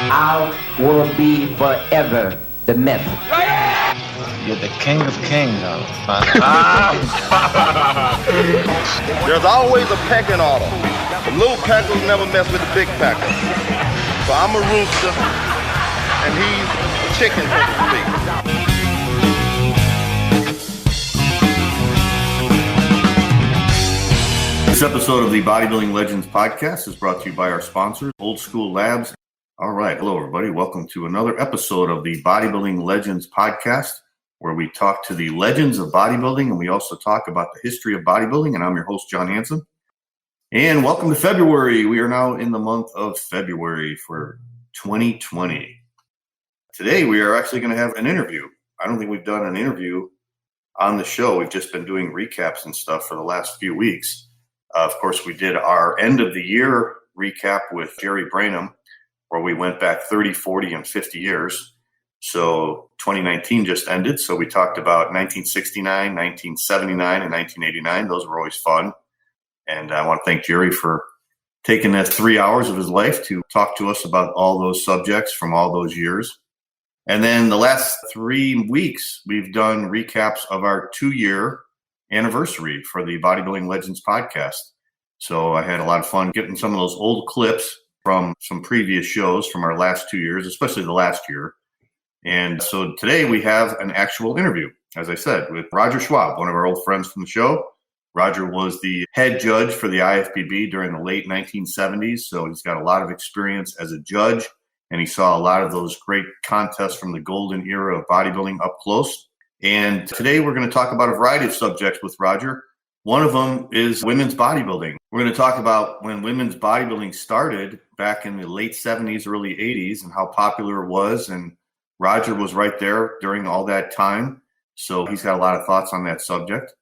I will be forever the myth. You're the king of kings, Arnold. There's always a pecking order. The little packers never mess with the big packers. So I'm a rooster, and he's a chicken, so to speak. This episode of the Bodybuilding Legends Podcast is brought to you by our sponsors, Old School Labs. All right. Hello, everybody. Welcome to another episode of the Bodybuilding Legends Podcast, where we talk to the legends of bodybuilding, and we also talk about the history of bodybuilding. And I'm your host, John Hansen. And welcome to February. We are now in the month of February for 2020. Today, we are actually going to have an interview. I don't think we've done an interview on the show. We've just been doing recaps and stuff for the last few weeks. Of course, we did our end of the year recap with Jerry Branham, where we went back 30, 40, and 50 years. So 2019 just ended. So we talked about 1969, 1979, and 1989. Those were always fun. And I want to thank Jerry for taking that 3 hours of his life to talk to us about all those subjects from all those years. And then the last 3 weeks, we've done recaps of our 2-year anniversary for the Bodybuilding Legends Podcast. So I had a lot of fun getting some of those old clips from some previous shows from our last 2 years, especially the last year. And so today we have an actual interview, as I said, with Roger Schwab, one of our old friends from the show. Roger was the head judge for the IFBB during the late 1970s. So he's got a lot of experience as a judge, and he saw a lot of those great contests from the golden era of bodybuilding up close. And today we're going to talk about a variety of subjects with Roger. One of them is women's bodybuilding. We're going to talk about when women's bodybuilding started back in the late 70s, early 80s, and how popular it was. And Roger was right there during all that time. So he's got a lot of thoughts on that subject.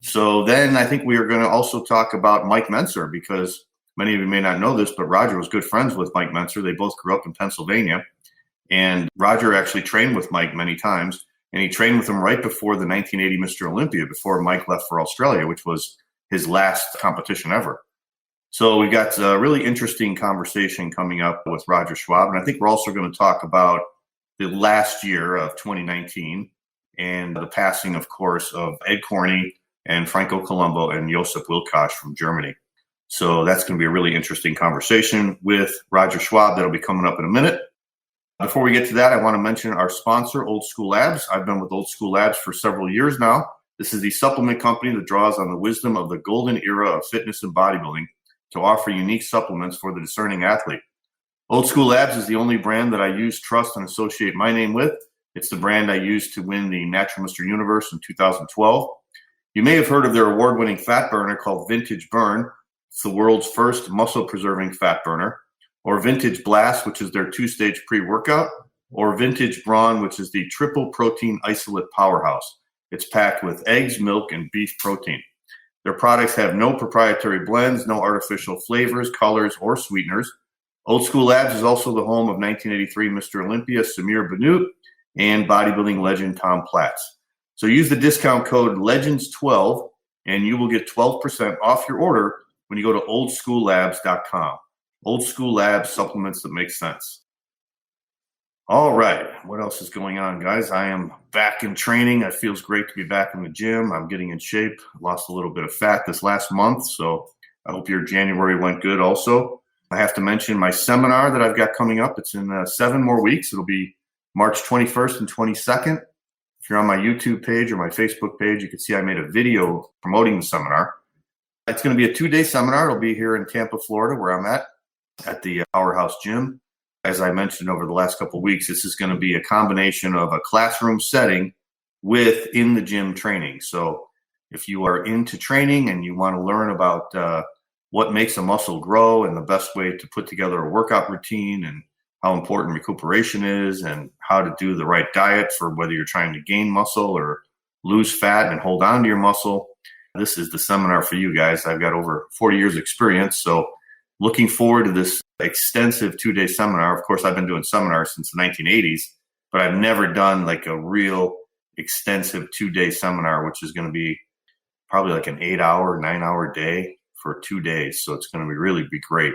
So then I think we are going to also talk about Mike Mentzer, because many of you may not know this, but Roger was good friends with Mike Mentzer. They both grew up in Pennsylvania. And Roger actually trained with Mike many times. And he trained with him right before the 1980 Mr. Olympia, before Mike left for Australia, which was his last competition ever. So we got a really interesting conversation coming up with Roger Schwab. And I think we're also going to talk about the last year of 2019 and the passing, of course, of Ed Corney and Franco Columbu and Josip Wilkosch from Germany. So that's going to be a really interesting conversation with Roger Schwab that'll be coming up in a minute. Before we get to that, I want to mention our sponsor, Old School Labs. I've been with Old School Labs for several years now. This is the supplement company that draws on the wisdom of the golden era of fitness and bodybuilding to offer unique supplements for the discerning athlete. Old School Labs is the only brand that I use, trust, and associate my name with. It's the brand I used to win the Natural Mr. Universe in 2012. You may have heard of their award-winning fat burner called Vintage Burn. It's the world's first muscle-preserving fat burner. Or Vintage Blast, which is their 2-stage pre-workout, or Vintage Brawn, which is the triple protein isolate powerhouse. It's packed with eggs, milk, and beef protein. Their products have no proprietary blends, no artificial flavors, colors, or sweeteners. Old School Labs is also the home of 1983 Mr. Olympia Samir Bannout and bodybuilding legend Tom Platz. So use the discount code LEGENDS12 and you will get 12% off your order when you go to oldschoollabs.com. Old School Labs, supplements that make sense. All right. What else is going on, guys? I am back in training. It feels great to be back in the gym. I'm getting in shape. Lost a little bit of fat this last month, so I hope your January went good also. I have to mention my seminar that I've got coming up. It's in 7 more weeks. It'll be March 21st and 22nd. If you're on my YouTube page or my Facebook page, you can see I made a video promoting the seminar. It's going to be a 2-day seminar. It'll be here in Tampa, Florida, where I'm at the Powerhouse Gym. As I mentioned over the last couple of weeks, this is going to be a combination of a classroom setting with in the gym training. So if you are into training and you want to learn about what makes a muscle grow and the best way to put together a workout routine and how important recuperation is and how to do the right diet for whether you're trying to gain muscle or lose fat and hold on to your muscle, this is the seminar for you guys. I've got over 40 years experience, so looking forward to this extensive 2-day seminar. Of course, I've been doing seminars since the 1980s, but I've never done like a real extensive 2-day seminar, which is going to be probably like an 8-hour, 9-hour day for 2 days. So it's going to really be great.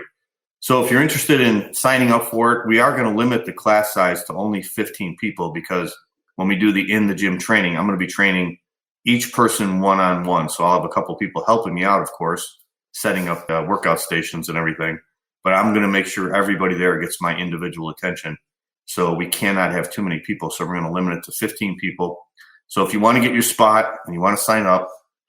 So if you're interested in signing up for it, we are going to limit the class size to only 15 people because when we do the in the gym training, I'm going to be training each person one-on-one. So I'll have a couple people helping me out, of course, setting up workout stations and everything. But I'm going to make sure everybody there gets my individual attention. So we cannot have too many people. So we're going to limit it to 15 people. So if you want to get your spot and you want to sign up,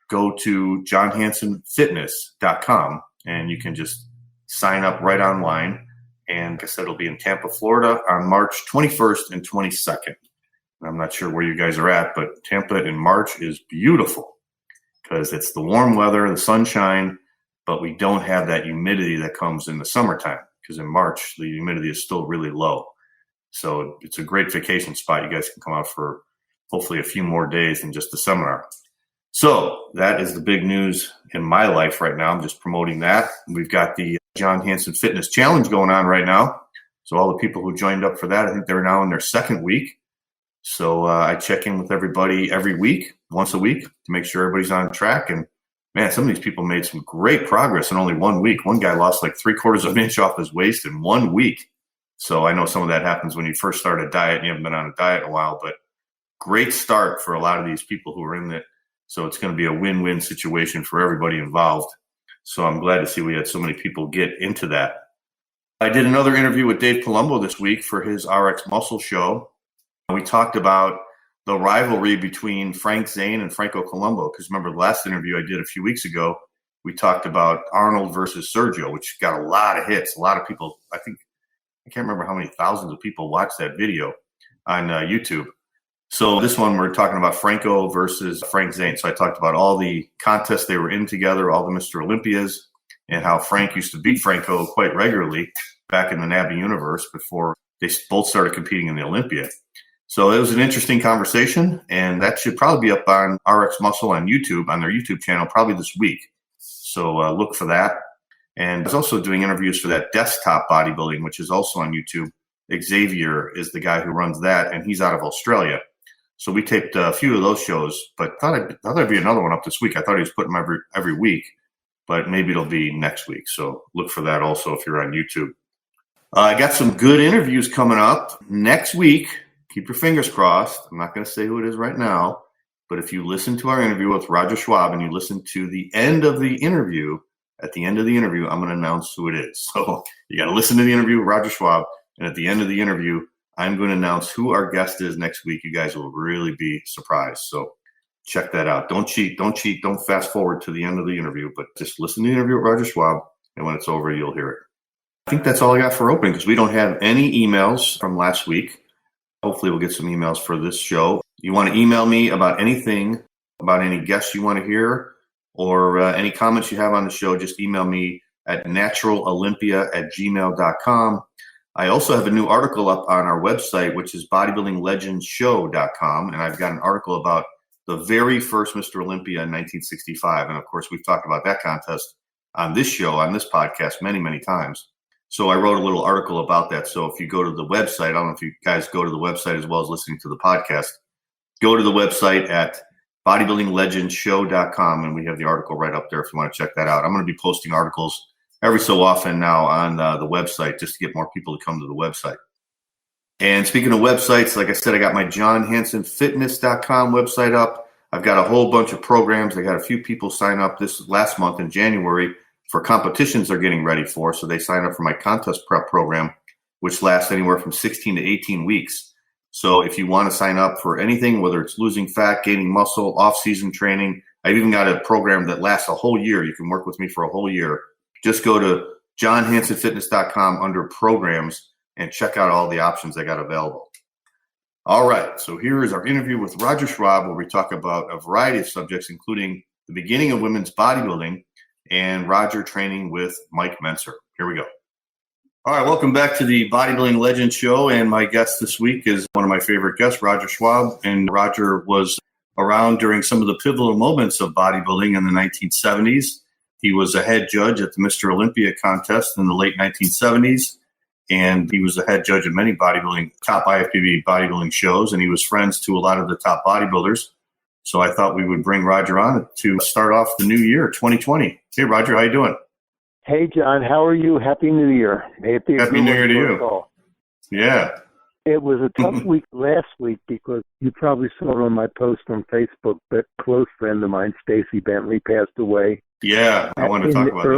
go to johnhansonfitness.com and you can just sign up right online. And like I said, it'll be in Tampa, Florida on March 21st and 22nd. I'm not sure where you guys are at, but Tampa in March is beautiful because it's the warm weather, the sunshine, but we don't have that humidity that comes in the summertime because in March, the humidity is still really low. So it's a great vacation spot. You guys can come out for hopefully a few more days than just the seminar. So that is the big news in my life right now. I'm just promoting that. We've got the John Hanson Fitness Challenge going on right now. So all the people who joined up for that, I think they're now in their second week. So I check in with everybody every week, once a week, to make sure everybody's on track. And man, some of these people made some great progress in only 1 week. One guy lost like 3/4 of an inch off his waist in 1 week. So I know some of that happens when you first start a diet and you haven't been on a diet in a while, but great start for a lot of these people who are in it. So it's going to be a win-win situation for everybody involved. So I'm glad to see we had so many people get into that. I did another interview with Dave Columbu this week for his RX Muscle Show. We talked about the rivalry between Frank Zane and Franco Columbu, because remember the last interview I did a few weeks ago, we talked about Arnold versus Sergio, which got a lot of hits. A lot of people, I can't remember how many thousands of people watched that video on YouTube. So this one, we're talking about Franco versus Frank Zane. So I talked about all the contests they were in together, all the Mr. Olympias, and how Frank used to beat Franco quite regularly back in the NABI universe before they both started competing in the Olympia. So it was an interesting conversation, and that should probably be up on RX Muscle on YouTube, on their YouTube channel, probably this week. So look for that. And I was also doing interviews for that desktop bodybuilding, which is also on YouTube. Xavier is the guy who runs that, and he's out of Australia. So we taped a few of those shows, but thought there'd be another one up this week. I thought he was putting them every week, but maybe it'll be next week. So look for that also if you're on YouTube. I got some good interviews coming up next week. Keep your fingers crossed. I'm not going to say who it is right now, but if you listen to our interview with Roger Schwab and you listen to the end of the interview, at the end of the interview, I'm going to announce who it is. So you got to listen to the interview with Roger Schwab, and at the end of the interview, I'm going to announce who our guest is next week. You guys will really be surprised. So check that out. Don't cheat. Don't fast forward to the end of the interview, but just listen to the interview with Roger Schwab, and when it's over, you'll hear it. I think that's all I got for opening because we don't have any emails from last week. Hopefully we'll get some emails for this show. You want to email me about anything, about any guests you want to hear, or any comments you have on the show, just email me at naturalolympia@gmail.com. I also have a new article up on our website, which is bodybuildinglegendshow.com, and I've got an article about the very first Mr. Olympia in 1965. And, of course, we've talked about that contest on this show, on this podcast, many, many times. So I wrote a little article about that. So if you go to the website, I don't know if you guys go to the website as well as listening to the podcast, go to the website at bodybuildinglegendshow.com, and we have the article right up there if you want to check that out. I'm going to be posting articles every so often now on the website just to get more people to come to the website. And speaking of websites, like I said, I got my johnhansonfitness.com website up. I've got a whole bunch of programs. I got a few people sign up this last month in January for competitions they're getting ready for. So they sign up for my contest prep program, which lasts anywhere from 16 to 18 weeks. So if you want to sign up for anything, whether it's losing fat, gaining muscle, off-season training, I've even got a program that lasts a whole year. You can work with me for a whole year. Just go to johnhansonfitness.com under programs and check out all the options I got available. All right, so here is our interview with Roger Schwab, where we talk about a variety of subjects, including the beginning of women's bodybuilding and Roger training with Mike Mentzer. Here we go. All right, welcome back to the Bodybuilding Legends Show, and my guest this week is one of my favorite guests, Roger Schwab. And Roger was around during some of the pivotal moments of bodybuilding in the 1970s. He was a head judge at the Mr. Olympia contest in the late 1970s, and he was a head judge at many top IFBB bodybuilding shows, and he was friends to a lot of the top bodybuilders. So I thought we would bring Roger on to start off the new year, 2020. Hey, Roger, how you doing? Hey, John, how are you? Happy New Year. Happy New Year to you. Yeah. It was a tough week last week because you probably saw it on my post on Facebook, but a close friend of mine, Stacy Bentley, passed away. Yeah, I want to talk about that.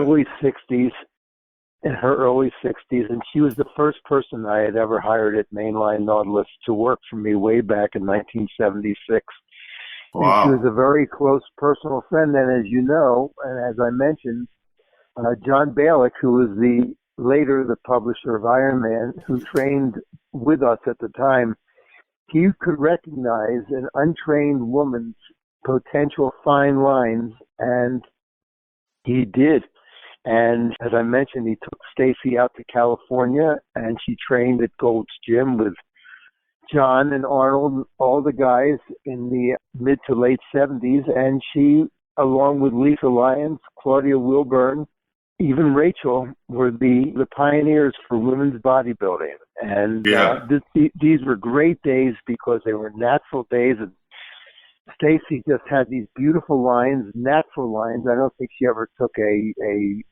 In her early 60s, and she was the first person I had ever hired at Mainline Nautilus to work for me way back in 1976. Wow. And she was a very close personal friend, and as you know, and as I mentioned, John Balick, who was later the publisher of Iron Man, who trained with us at the time, he could recognize an untrained woman's potential fine lines, and he did. And as I mentioned, he took Stacy out to California, and she trained at Gold's Gym with John and Arnold, all the guys in the mid to late 70s, and she, along with Lisa Lyons, Claudia Wilburn, even Rachel, were the pioneers for women's bodybuilding. And these were great days because they were natural days. And Stacy just had these beautiful lines, natural lines. I don't think she ever took a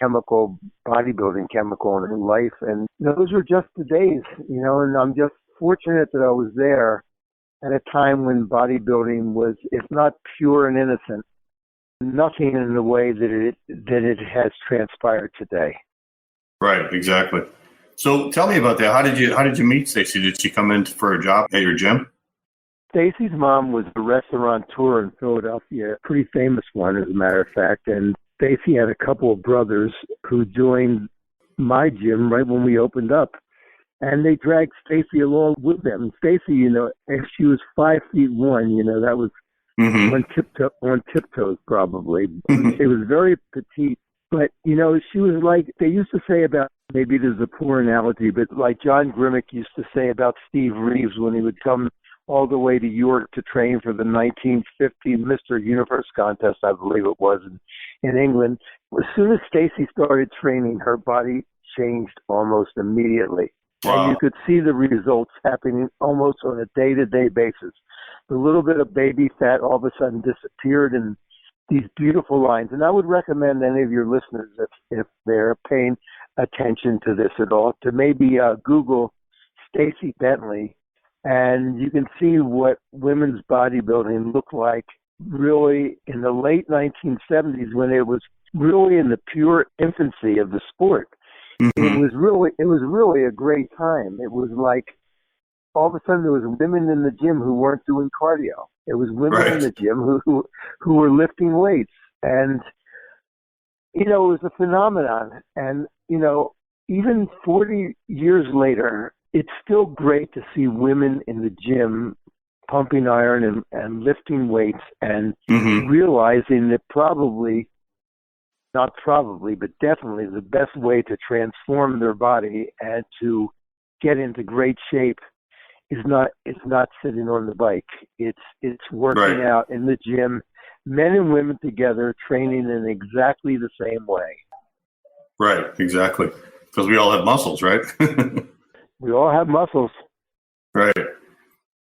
chemical, bodybuilding chemical in her life. And those were just the days, and I'm just fortunate that I was there at a time when bodybuilding was, if not pure and innocent, nothing in the way that it has transpired today. Right, exactly. So tell me about that. How did you meet Stacy? Did she come in for a job at your gym? Stacy's mom was a restaurateur in Philadelphia, a pretty famous one, as a matter of fact. And Stacy had a couple of brothers who joined my gym right when we opened up. And they dragged Stacy along with them. Stacy, if she was 5'1", that was on tiptoes probably. She was very petite, but she was like, they used to say about, maybe it is a poor analogy, but like John Grimmick used to say about Steve Reeves when he would come all the way to York to train for the 1950 Mr. Universe contest, I believe it was, in England. As soon as Stacy started training, her body changed almost immediately. Wow. And you could see the results happening almost on a day-to-day basis. The little bit of baby fat all of a sudden disappeared, and these beautiful lines. And I would recommend any of your listeners, if they're paying attention to this at all, to maybe Google Stacy Bentley, and you can see what women's bodybuilding looked like really in the late 1970s, when it was really in the pure infancy of the sport. It was really a great time. It was like all of a sudden there was women in the gym who weren't doing cardio. It was women in the gym who were lifting weights, and it was a phenomenon. And even 40 years later, it's still great to see women in the gym pumping iron and lifting weights and realizing that but definitely the best way to transform their body and to get into great shape is not sitting on the bike. It's working out in the gym, men and women together, training in exactly the same way. Right, exactly. Because we all have muscles, right? We all have muscles. Right.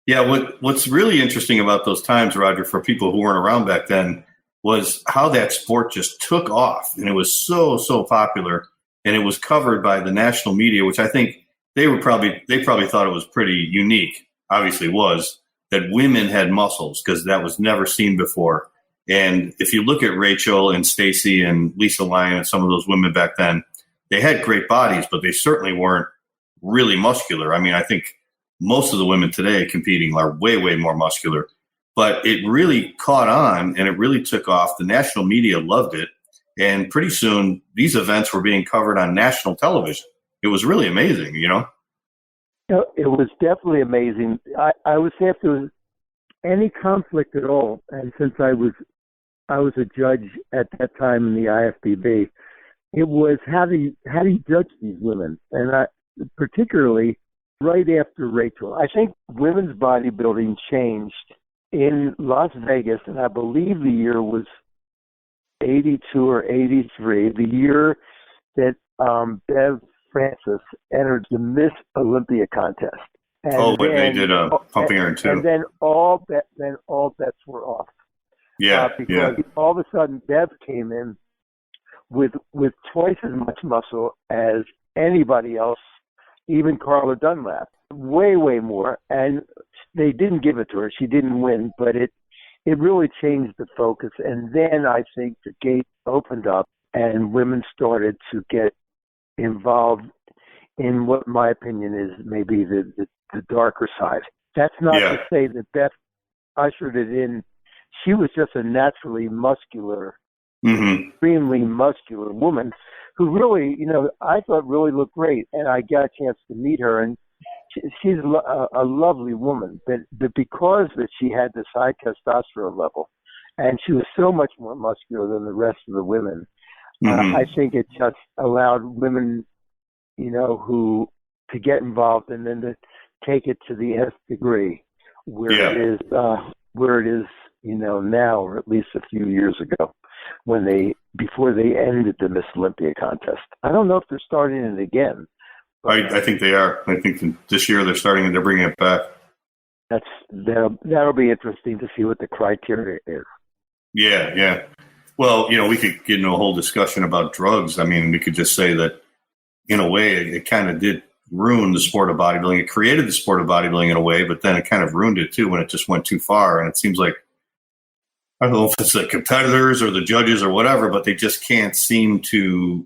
Yeah, what's really interesting about those times, Roger, for people who weren't around back then, was how that sport just took off, and it was so popular, and it was covered by the national media, which I think they probably thought it was pretty unique. Obviously, was that women had muscles, because that was never seen before. And if you look at Rachel and Stacy and Lisa Lyon and some of those women back then, they had great bodies, but they certainly weren't really muscular. I mean, I think most of the women today competing are way more muscular. But it really caught on, and it really took off. The national media loved it, and pretty soon these events were being covered on national television. It was really amazing, It was definitely amazing. I would say if there was any conflict at all, and since I was a judge at that time in the IFBB, it was how do you judge these women, and particularly right after Rachel. I think women's bodybuilding changed in Las Vegas, and I believe the year was 82 or 83, the year that Bev Francis entered the Miss Olympia contest. And when they did pumping iron too. And then all bets were off. Yeah, because all of a sudden Bev came in with twice as much muscle as anybody else, even Carla Dunlap, way more. And they didn't give it to her; she didn't win, but it really changed the focus. And then I think the gate opened up, and women started to get involved in what my opinion is maybe the darker side. That's not to say that Beth ushered it in. She was just a naturally muscular, extremely muscular woman who really, I thought really looked great. And I got a chance to meet her, and she's a lovely woman. But because that she had this high testosterone level, and she was so much more muscular than the rest of the women, I think it just allowed women, who to get involved and then to take it to the nth degree, where it is, now, or at least a few years ago, before they ended the Miss Olympia contest. I don't know if they're starting it again. I think they are. I think this year they're bringing it back. That'll be interesting to see what the criteria is. Yeah. Well, we could get into a whole discussion about drugs. I mean, we could just say that, in a way, it kind of did ruin the sport of bodybuilding. It created the sport of bodybuilding in a way, but then it kind of ruined it too when it just went too far. And it seems like, I don't know if it's the competitors or the judges or whatever, but they just can't seem to,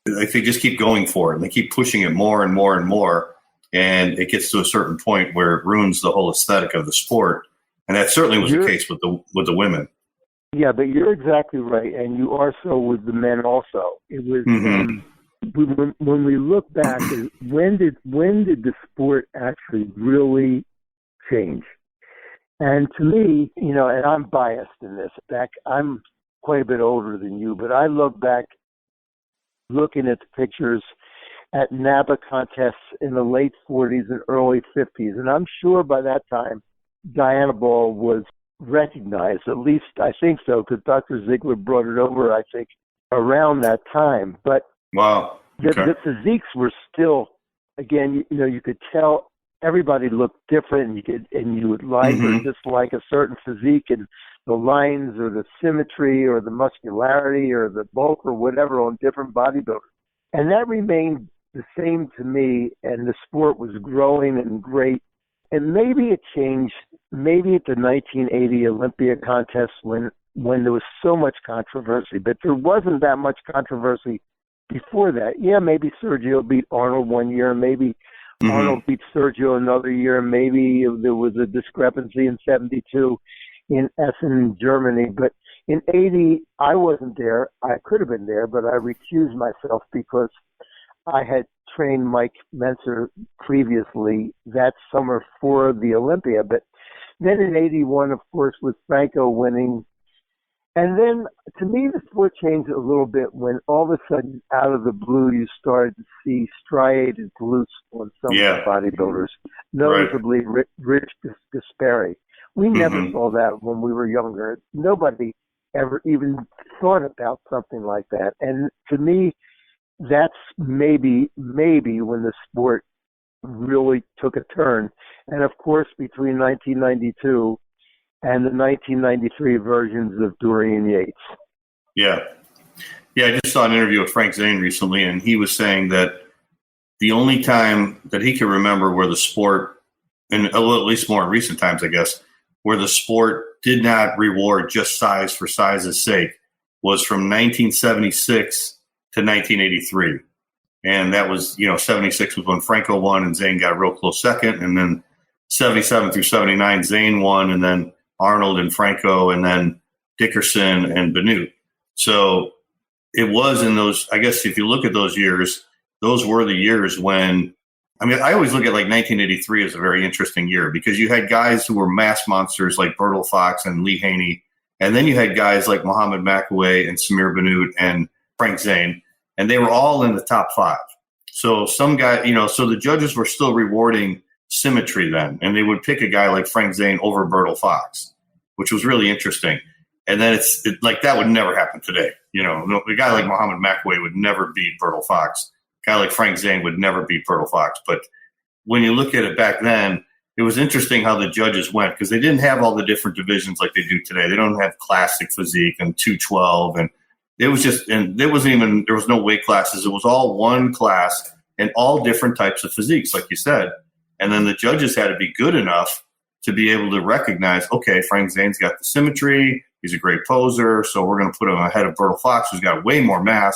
like, they just keep going for it. And they keep pushing it more and more and more. And it gets to a certain point where it ruins the whole aesthetic of the sport. And that certainly was the case with the women. Yeah, but you're exactly right. And you are so with the men also. It was, when we look back, when did the sport actually really change? And to me, and I'm biased in this. I'm quite a bit older than you, but I look back, looking at the pictures at NABA contests in the late 40s and early 50s, and I'm sure by that time Diana Ball was recognized. At least I think so, because Dr. Ziegler brought it over, I think, around that time. But wow. Okay. The physiques were still, again, you could tell everybody looked different, and you would like or dislike a certain physique, and the lines or the symmetry or the muscularity or the bulk or whatever on different bodybuilders. And that remained the same to me, and the sport was growing and great. And maybe it changed, maybe at the 1980 Olympia contest when there was so much controversy, but there wasn't that much controversy before that. Yeah, maybe Sergio beat Arnold one year, maybe Arnold beat Sergio another year, maybe there was a discrepancy in 72 in Essen, Germany. But in 80, I wasn't there. I could have been there, but I recused myself because I had trained Mike Mentzer previously that summer for the Olympia. But then in 81, of course, with Franco winning. And then, to me, the sport changed a little bit when all of a sudden, out of the blue, you started to see striated glutes on some of the bodybuilders, notably Rich Gaspari. We never saw that when we were younger. Nobody ever even thought about something like that. And to me, that's maybe when the sport really took a turn. And, of course, between 1992 and the 1993 versions of Dorian Yates. Yeah, I just saw an interview with Frank Zane recently, and he was saying that the only time that he can remember where the sport, and at least more in recent times, I guess, where the sport did not reward just size for size's sake was from 1976 to 1983. And that was, 76 was when Franco won and Zane got a real close second. And then 77 through 79, Zane won, and then Arnold and Franco, and then Dickerson and Benute. So it was in those, I guess if you look at those years, those were the years when, I always look at like 1983 as a very interesting year because you had guys who were mass monsters like Bertil Fox and Lee Haney. And then you had guys like Mohamed McAway and Samir Benute and Frank Zane, and they were all in the top 5. So some guy, so the judges were still rewarding symmetry then, and they would pick a guy like Frank Zane over Bertil Fox, which was really interesting. And then it's like that would never happen today. A guy like Mohamed McAway would never beat Bertil Fox. A guy like Frank Zane would never beat Bertil Fox. But when you look at it back then, it was interesting how the judges went because they didn't have all the different divisions like they do today. They don't have classic physique and 212, and It was just, and there was no weight classes. It was all one class and all different types of physiques, like you said. And then the judges had to be good enough to be able to recognize, okay, Frank Zane's got the symmetry. He's a great poser. So we're going to put him ahead of Bertil Fox, who's got way more mass,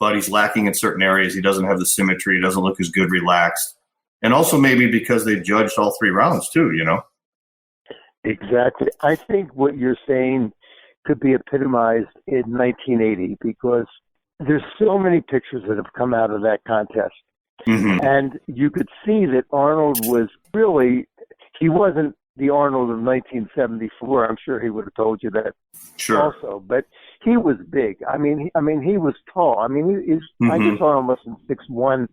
but he's lacking in certain areas. He doesn't have the symmetry. He doesn't look as good relaxed. And also maybe because they judged all 3 rounds too, you know? Exactly. I think what you're saying could be epitomized in 1980 because there's so many pictures that have come out of that contest. Mm-hmm. And you could see that Arnold was really, he wasn't the Arnold of 1974. I'm sure he would have told you that also. But he was big. I mean, he was tall. I mean, I just saw him less than 6'1".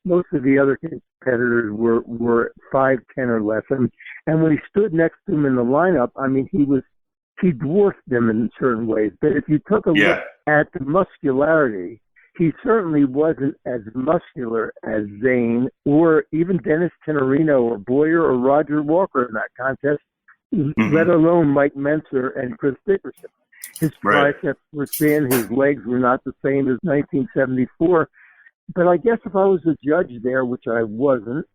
Most of the other competitors were 5'10" or less. And when he stood next to him in the lineup, I mean, he dwarfed them in certain ways. But if you took a look at the muscularity, he certainly wasn't as muscular as Zane or even Dennis Tenorino or Boyer or Roger Walker in that contest, let alone Mike Mentzer and Chris Dickerson. His triceps were thin, his legs were not the same as 1974. But I guess if I was a judge there, which I wasn't,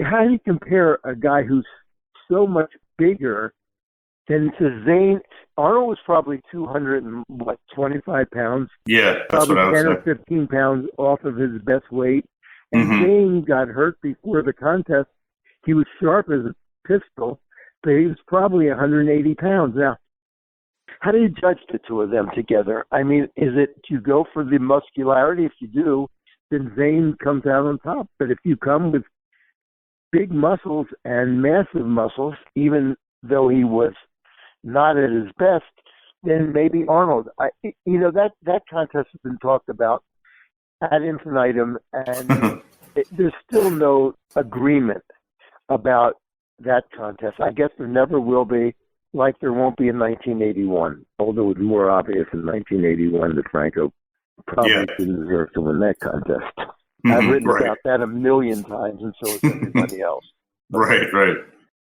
how do you compare a guy who's so much bigger than to Zane? Arnold was probably 225 pounds. Yeah, that's probably what I was 10 saying. or 15 pounds off of his best weight. And Zane got hurt before the contest. He was sharp as a pistol, but he was probably 180 pounds. Now, how do you judge the two of them together? I mean, is it you go for the muscularity? If you do, then Zane comes out on top. But if you come with big muscles and massive muscles, even though he was not at his best, then maybe Arnold. That contest has been talked about ad infinitum, and there's still no agreement about that contest. I guess there never will be, like there won't be in 1981, although it was more obvious in 1981 that Franco probably didn't deserve to win that contest. I've written about that a million times, and so has everybody else. Right.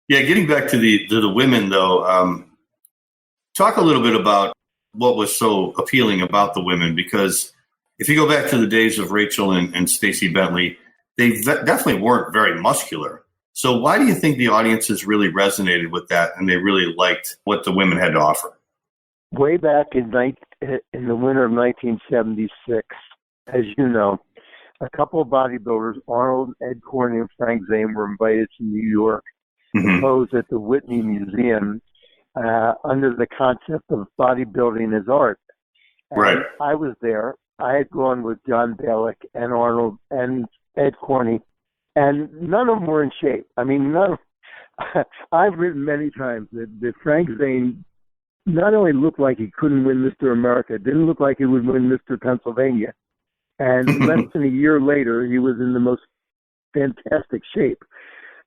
Yeah, getting back to the women, though, talk a little bit about what was so appealing about the women, because if you go back to the days of Rachel and Stacey Bentley, they definitely weren't very muscular. So why do you think the audiences really resonated with that and they really liked what the women had to offer? Way back in the winter of 1976, as you know, a couple of bodybuilders, Arnold, Ed Corney, and Frank Zane, were invited to New York to pose at the Whitney Museum under the concept of bodybuilding as art. And I was there. I had gone with John Balick and Arnold and Ed Corney, and none of them were in shape. I mean, I've written many times that Frank Zane not only looked like he couldn't win Mr. America, didn't look like he would win Mr. Pennsylvania. And less than a year later, he was in the most fantastic shape.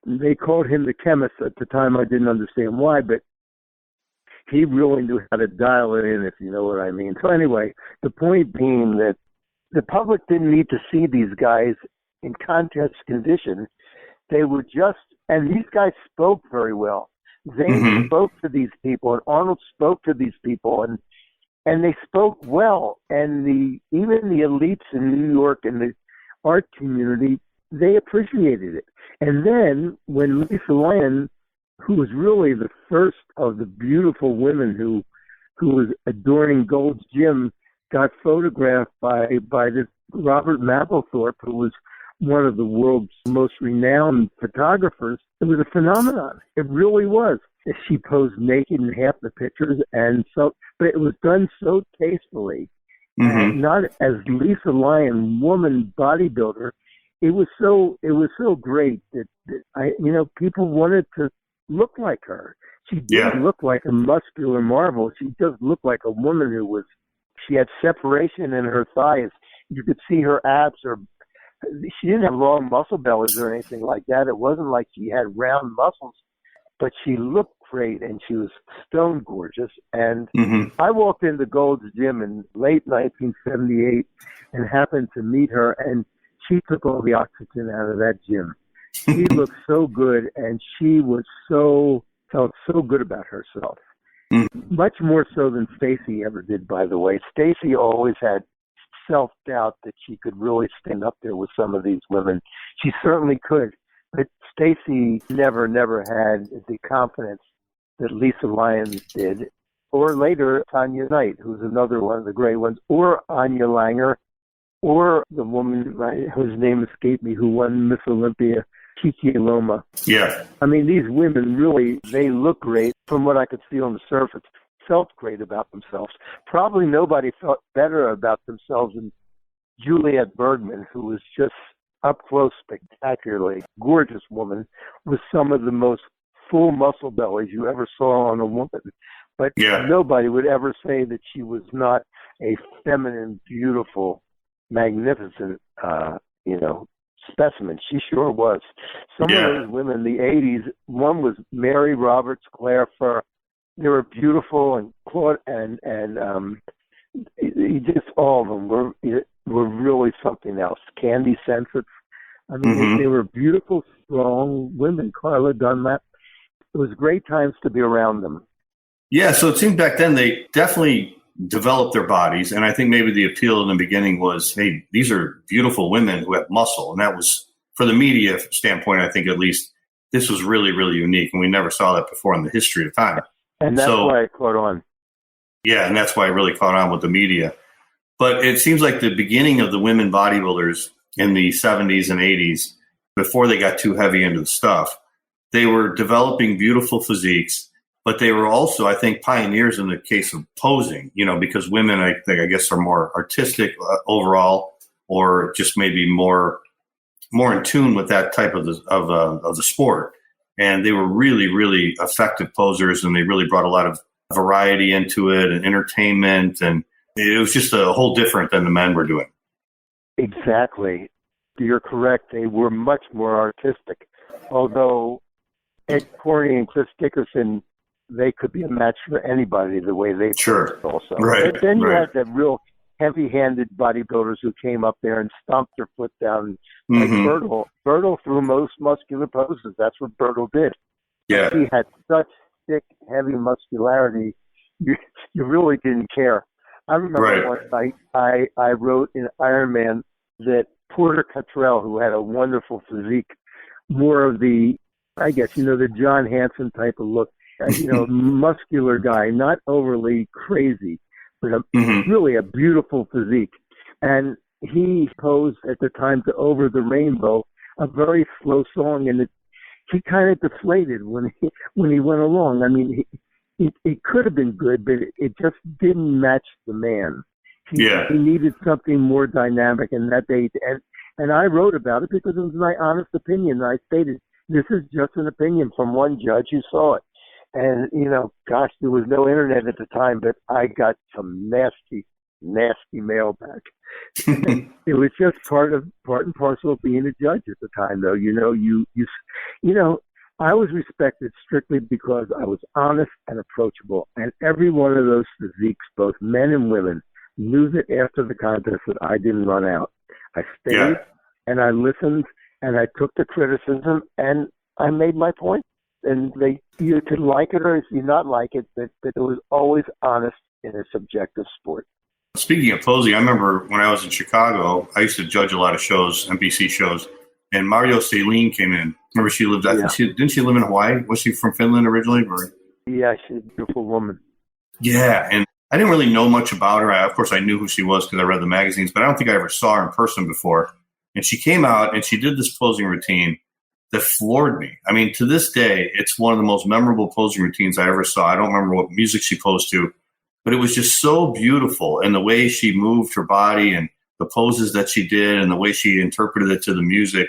They called him the chemist. At the time, I didn't understand why, but he really knew how to dial it in, if you know what I mean. So anyway, the point being that the public didn't need to see these guys in contest condition. They were just, and these guys spoke very well. Zane spoke to these people, and Arnold spoke to these people, and they spoke well. And even the elites in New York and the art community, they appreciated it. And then when Lisa Lyon, who was really the first of the beautiful women who was adorning Gold's Gym, got photographed by this Robert Mapplethorpe, who was one of the world's most renowned photographers, it was a phenomenon. It really was. She posed naked in half the pictures, but it was done so tastefully, and not as Lisa Lyon, woman bodybuilder. It was so great that people wanted to look like her. She didn't look like a muscular marvel. She just looked like a woman she had separation in her thighs. You could see her abs, she didn't have long muscle bellies or anything like that. It wasn't like she had round muscles, but she looked great and she was stone gorgeous. And I walked into Gold's Gym in late 1978 and happened to meet her, and she took all the oxygen out of that gym. She looked so good, and she felt so good about herself. Much more so than Stacy ever did, by the way. Stacy always had self-doubt that she could really stand up there with some of these women. She certainly could, but Stacy never had the confidence that Lisa Lyons did, or later Tanya Knight, who's another one of the great ones, or Anya Langer, or the woman whose name escaped me who won Miss Olympia, Kiki Loma. Yeah. I mean, these women really, they look great from what I could see on the surface, felt great about themselves. Probably nobody felt better about themselves than Juliette Bergman, who was just up close, spectacularly gorgeous woman with some of the most full muscle bellies you ever saw on a woman. But nobody would ever say that she was not a feminine, beautiful, magnificent, specimen. She sure was. Some of those women in the 80s, one was Mary Roberts, Claire Furr. They were beautiful, and Claude, and just all of them were really something else. Candy Sensitive. I mean, they were beautiful, strong women. Carla Dunlap. It was great times to be around them. Yeah, so it seemed back then they definitely developed their bodies, and I think maybe the appeal in the beginning was, hey, these are beautiful women who have muscle, and that was, for the media standpoint, I think at least, this was really, really unique, and we never saw that before in the history of time. And that's why it caught on. Yeah, and that's why it really caught on with the media. But it seems like the beginning of the women bodybuilders in the 70s and 80s, before they got too heavy into the stuff, they were developing beautiful physiques, but they were also, I think, pioneers in the case of posing, because women, I guess, are more artistic overall, or just maybe more in tune with that type of the sport. And they were really, really effective posers, and they really brought a lot of variety into it and entertainment. And it was just a whole different than the men were doing. Exactly. You're correct. They were much more artistic. Although Ed Corney and Chris Dickerson, they could be a match for anybody the way they posed also. Right. But then you had the real heavy-handed bodybuilders who came up there and stomped their foot down, like Bertel. Bertel threw most muscular poses. That's what Bertel did. Yeah. He had such thick, heavy muscularity, you really didn't care. I remember one night I wrote in Ironman that Porter Cottrell, who had a wonderful physique, more of the, I guess, the John Hanson type of look, muscular guy, not overly crazy, but really a beautiful physique. And he posed at the time to Over the Rainbow, a very slow song, and he kind of deflated when he went along. I mean, it could have been good, but it just didn't match the man. He needed something more dynamic, and and I wrote about it because it was my honest opinion. I stated, this is just an opinion from one judge who saw it. And, gosh, there was no internet at the time, but I got some nasty mail back. It was just part and parcel of being a judge at the time, though. I was respected strictly because I was honest and approachable. And every one of those physiques, both men and women, knew that after the contest that I didn't run out. I stayed and I listened and I took the criticism and I made my point. And you could like it or if you not like it, but it was always honest in a subjective sport. Speaking of posing, I remember when I was in Chicago, I used to judge a lot of shows, NBC shows, and Mario Saline came in. Remember she lived, didn't she live in Hawaii? Was she from Finland originally? Or? Yeah, she's a beautiful woman. Yeah, and I didn't really know much about her. Of course, I knew who she was because I read the magazines, but I don't think I ever saw her in person before. And she came out and she did this posing routine that floored me. I mean, to this day, it's one of the most memorable posing routines I ever saw. I don't remember what music she posed to, but it was just so beautiful. And the way she moved her body and the poses that she did and the way she interpreted it to the music,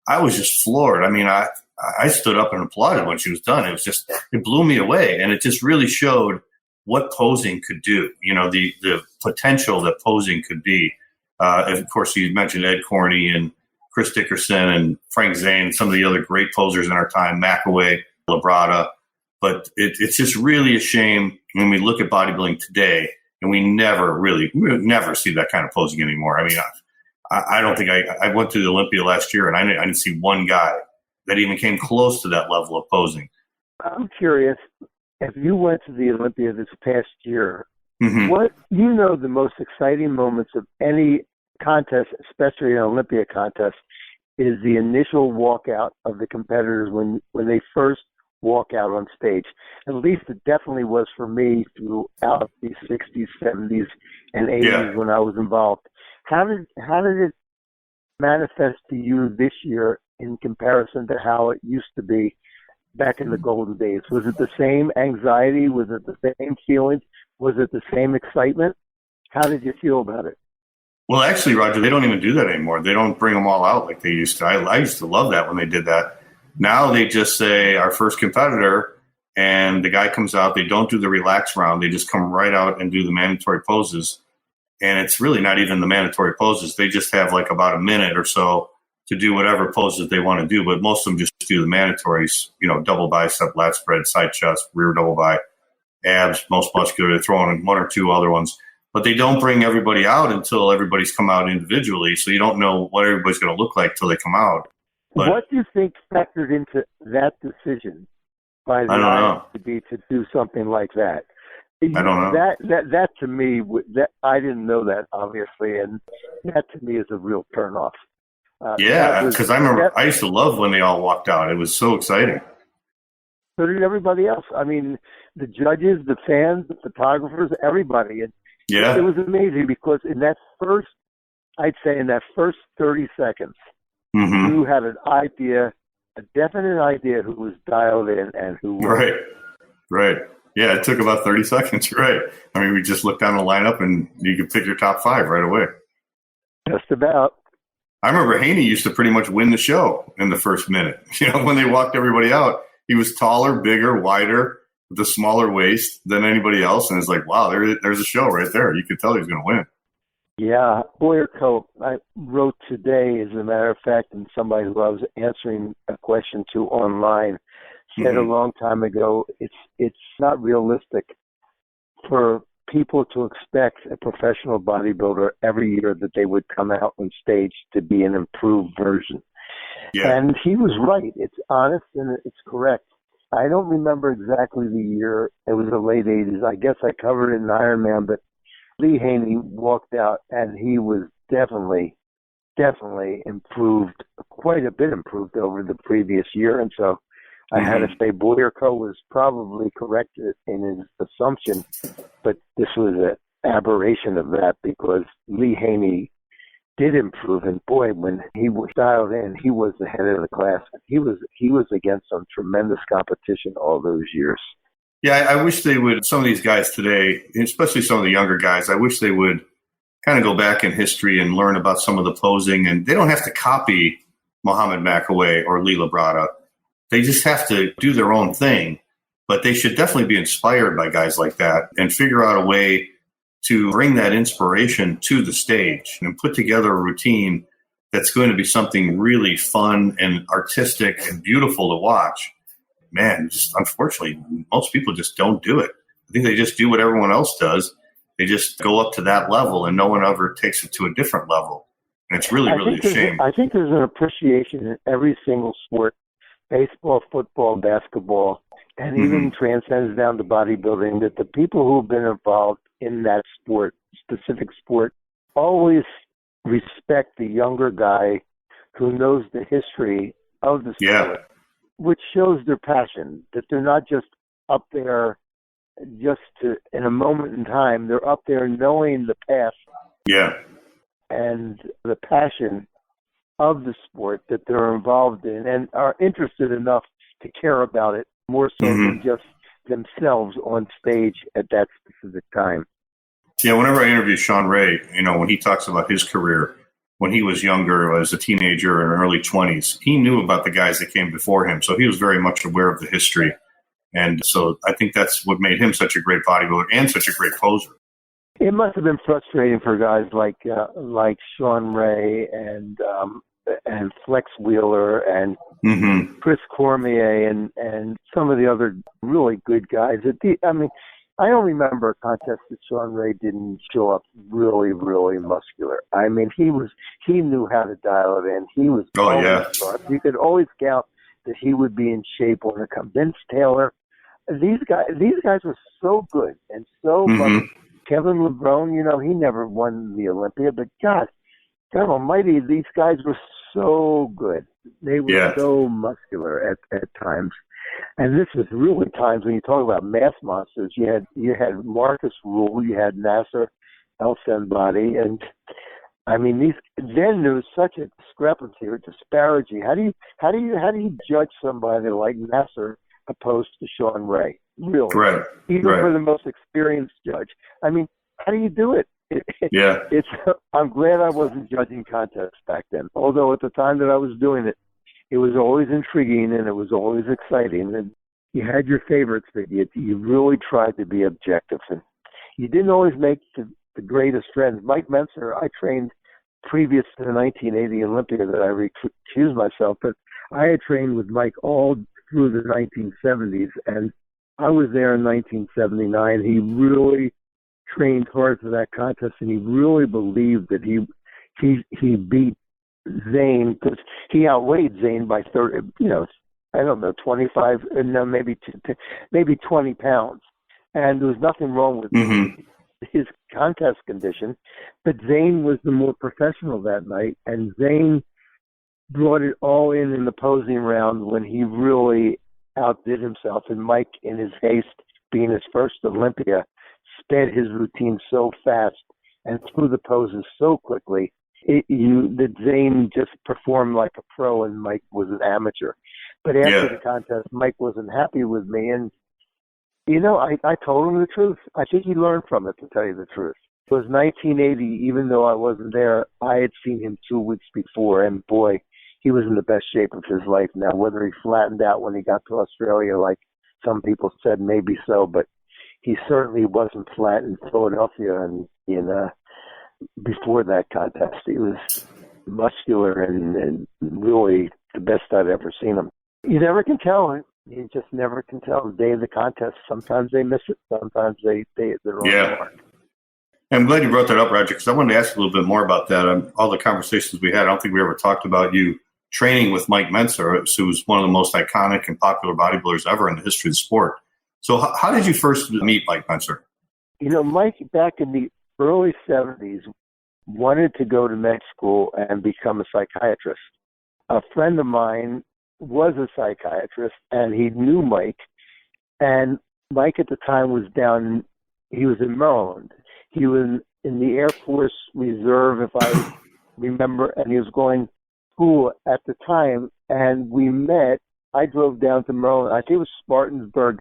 I was just floored. I mean, I stood up and applauded when she was done. It blew me away. And it just really showed what posing could do, the potential that posing could be. Of course, you mentioned Ed Corney and Chris Dickerson and Frank Zane, some of the other great posers in our time, McAway, Labrada. But it's just really a shame when we look at bodybuilding today and we never see that kind of posing anymore. I mean, I don't think I went to the Olympia last year and I didn't see one guy that even came close to that level of posing. I'm curious. if you went to the Olympia this past year, Mm-hmm. what the most exciting moments of any contest, especially an Olympia contest, is the initial walkout of the competitors when they first walk out on stage. At least it definitely was for me throughout the 60s, 70s, and 80s when I was involved. How did it manifest to you this year in comparison to how it used to be back in the golden days? Was it the same anxiety? Was it the same feelings? Was it the same excitement? How did you feel about it? Well, actually, Roger, they don't even do that anymore. They don't bring them all out like they used to. I used to love that when they did that. Now they just say our first competitor, and the guy comes out. They don't do the relax round. They just come right out and do the mandatory poses. And it's really not even the mandatory poses. They just have like about a minute or so to do whatever poses they want to do. But most of them just do the mandatories, double bicep, lat spread, side chest, rear double bi, abs, most muscular. They're throwing in one or two other ones. But they don't bring everybody out until everybody's come out individually. So you don't know what everybody's going to look like till they come out. But what do you think factored into that decision by the IFBB to do something like that? I don't know. That to me, that I didn't know that, obviously, and that to me is a real turnoff. Because I remember I used to love when they all walked out. It was so exciting. So did everybody else. I mean, the judges, the fans, the photographers, everybody. And it was amazing because in that first 30 seconds, mm-hmm. you had a definite idea who was dialed in and who wasn't. Right. Yeah, it took about 30 seconds, right. I mean, we just looked down the lineup and you could pick your top five right away. Just about. I remember Haney used to pretty much win the show in the first minute. When they walked everybody out, he was taller, bigger, wider, with a smaller waist than anybody else. And it's like, wow, there's a show right there. You could tell he was going to win. Yeah, Boyerko, I wrote today, as a matter of fact, and somebody who I was answering a question to online said mm-hmm. a long time ago, it's not realistic for people to expect a professional bodybuilder every year that they would come out on stage to be an improved version. Yeah. And he was right. It's honest and it's correct. I don't remember exactly the year. It was the late 80s. I guess I covered it in Ironman, but Lee Haney walked out and he was definitely improved, quite a bit improved over the previous year. And so I had to say Boyerko was probably correct in his assumption, but this was an aberration of that because Lee Haney did improve. And boy, when he was dialed in, he was the head of the class. He was against some tremendous competition all those years. Yeah, I wish they would, some of these guys today, especially some of the younger guys, I wish they would kind of go back in history and learn about some of the posing. And they don't have to copy Mohamed McAway or Lee Labrada. They just have to do their own thing. But they should definitely be inspired by guys like that and figure out a way to bring that inspiration to the stage and put together a routine that's going to be something really fun and artistic and beautiful to watch. Man, just unfortunately, most people just don't do it. I think they just do what everyone else does. They just go up to that level and no one ever takes it to a different level. And it's really a shame. I think there's an appreciation in every single sport, baseball, football, basketball, and even transcends down to bodybuilding, that the people who have been involved in that sport, specific sport, always respect the younger guy who knows the history of the sport, which shows their passion, that they're not just up there just to, in a moment in time, they're up there knowing the past and the passion of the sport that they're involved in and are interested enough to care about it more so than just themselves on stage at that specific time. Yeah, whenever I interview Sean Ray, when he talks about his career, when he was younger, as a teenager in early 20s, he knew about the guys that came before him. So he was very much aware of the history. And so I think that's what made him such a great bodybuilder and such a great poser. It must have been frustrating for guys like Sean Ray and Flex Wheeler and Chris Cormier and some of the other really good guys. I don't remember a contest that Sean Ray didn't show up really, really muscular. I mean, he knew how to dial it in. He was sharp. You could always count that he would be in shape on a Vince Taylor. these guys were so good and so much. Kevin LeBron, he never won the Olympia, but God almighty, these guys were so good. They were so muscular at times. And this was really times when you talk about mass monsters. You had Marcus Rule, you had Nasser El-Senbadi, and I mean then there was such a discrepancy or disparity. How do you judge somebody like Nasser opposed to Sean Ray? Really? Right. Even for the most experienced judge. I mean, how do you do it? I'm glad I wasn't judging contests back then. Although at the time that I was doing it, it was always intriguing and it was always exciting. And you had your favorites, but you really tried to be objective. And you didn't always make the greatest friends. Mike Mentzer, I trained previous to the 1980 Olympia that I recused myself, but I had trained with Mike all through the 1970s, and I was there in 1979. He really trained hard for that contest, and he really believed that he beat Zane, because he outweighed Zane by 30, I don't know, 25, no, maybe 20 pounds. And there was nothing wrong with his contest condition, but Zane was the more professional that night, and Zane brought it all in the posing round when he really outdid himself. And Mike, in his haste, being his first Olympia, sped his routine so fast and threw the poses so quickly that Zane just performed like a pro and Mike was an amateur. But after the contest, Mike wasn't happy with me, and I told him the truth. I think he learned from it, to tell you the truth. It was 1980, even though I wasn't there, I had seen him 2 weeks before, and boy, he was in the best shape of his life. Now, whether he flattened out when he got to Australia, like some people said, maybe so, but he certainly wasn't flat in Philadelphia and before that contest. He was muscular and really the best I'd ever seen him. You never can tell. You just never can tell the day of the contest. Sometimes they miss it. Sometimes they're on the mark. I'm glad you brought that up, Roger, because I wanted to ask a little bit more about that. All the conversations we had, I don't think we ever talked about you training with Mike Mentzer, who's one of the most iconic and popular bodybuilders ever in the history of the sport. So how did you first meet Mike Mentzer? Mike, back in the early 70s, wanted to go to med school and become a psychiatrist. A friend of mine was a psychiatrist, and he knew Mike. And Mike at the time was he was in Maryland. He was in the Air Force Reserve, if I remember, and he was going to school at the time. And we met. I drove down to Maryland. I think it was Spartanburg,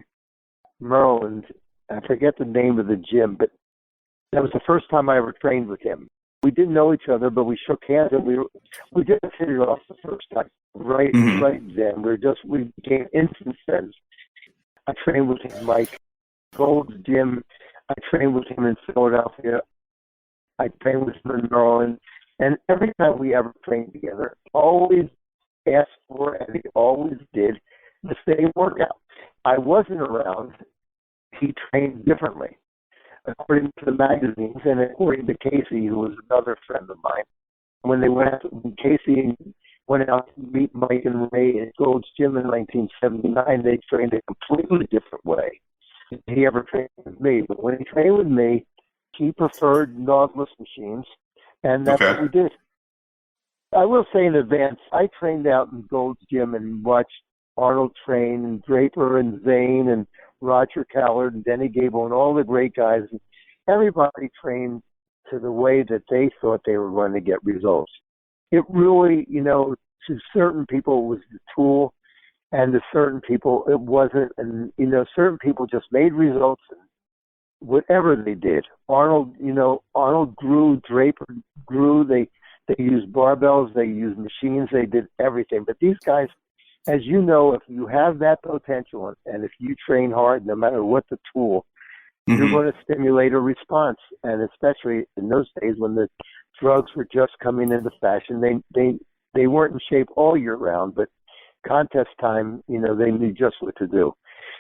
Maryland. I forget the name of the gym, but that was the first time I ever trained with him. We didn't know each other, but we shook hands, and we didn't hit it off the first time. Right then, we became instant friends. I trained with him, Mike, Gold's Gym. I trained with him in Philadelphia. I trained with him in Maryland, and every time we ever trained together, always asked for, and he always did, the same workout. I wasn't around. He trained differently, according to the magazines, and according to Casey, who was another friend of mine. When Casey went out to meet Mike and Ray at Gold's Gym in 1979, they trained a completely different way than he ever trained with me. But when he trained with me, he preferred Nautilus machines, and that's what we did. I will say in advance, I trained out in Gold's Gym and watched Arnold train, and Draper and Zane and Roger Callard and Denny Gable and all the great guys. Everybody trained to the way that they thought they were going to get results. It really, to certain people it was the tool, and to certain people it wasn't. And, certain people just made results and whatever they did. Arnold grew, Draper grew, they used barbells, they used machines, they did everything. But these guys, as you know, if you have that potential and if you train hard, no matter what the tool, you're going to stimulate a response. And especially in those days when the drugs were just coming into fashion, they weren't in shape all year round, but contest time, they knew just what to do.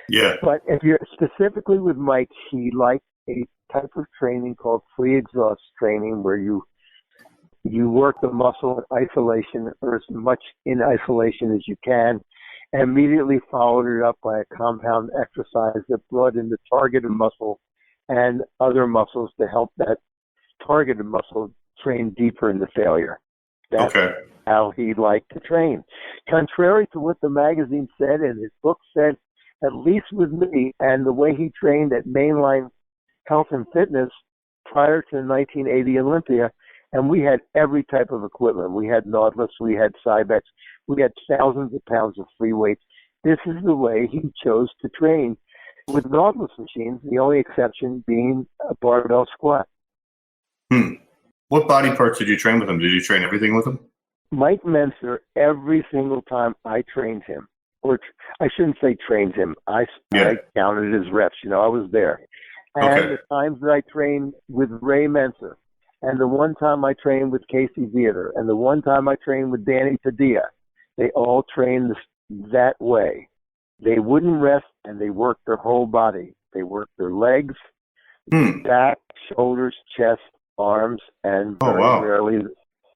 Yeah. But if you're specifically with Mike, he liked a type of training called free exhaust training, where you work the muscle in isolation, or as much in isolation as you can, and immediately followed it up by a compound exercise that brought in the targeted muscle and other muscles to help that targeted muscle train deeper into failure. That's how he liked to train. Contrary to what the magazine said and his book said, at least with me and the way he trained at Mainline Health and Fitness prior to the 1980 Olympia, and we had every type of equipment. We had Nautilus, we had Cybex, we had thousands of pounds of free weights. This is the way he chose to train with Nautilus machines, the only exception being a barbell squat. What body parts did you train with him? Did you train everything with him? Mike Mentzer, every single time I trained him, or I shouldn't say trained him, I counted his reps. I was there. And the times that I trained with Ray Mentzer, and the one time I trained with Casey Theater, and the one time I trained with Danny Padilla, they all trained that way. They wouldn't rest, and they worked their whole body. They worked their legs, back, shoulders, chest, arms, and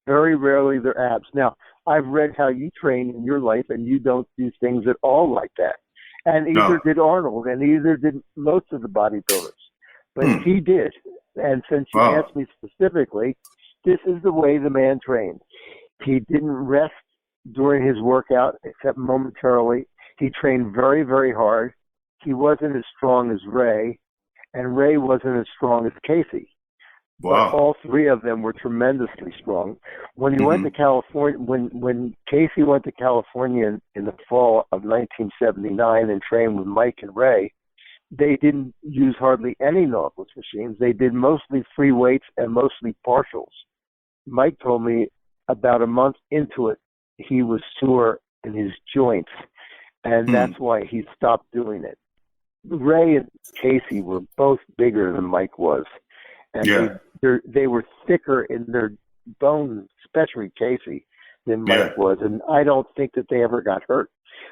very rarely their abs. Now, I've read how you train in your life, and you don't do things at all like that. And either did Arnold, and either did most of the bodybuilders. But he did. And since you asked me specifically, this is the way the man trained. He didn't rest during his workout, except momentarily. He trained very, very hard. He wasn't as strong as Ray, and Ray wasn't as strong as Casey. But all three of them were tremendously strong. When he went to California, when Casey went to California in the fall of 1979 and trained with Mike and Ray, they didn't use hardly any Nautilus machines. They did mostly free weights and mostly partials. Mike told me about a month into it, he was sore in his joints, and that's why he stopped doing it. Ray and Casey were both bigger than Mike was, and they were thicker in their bones, especially Casey, than Mike was, and I don't think that they ever got hurt.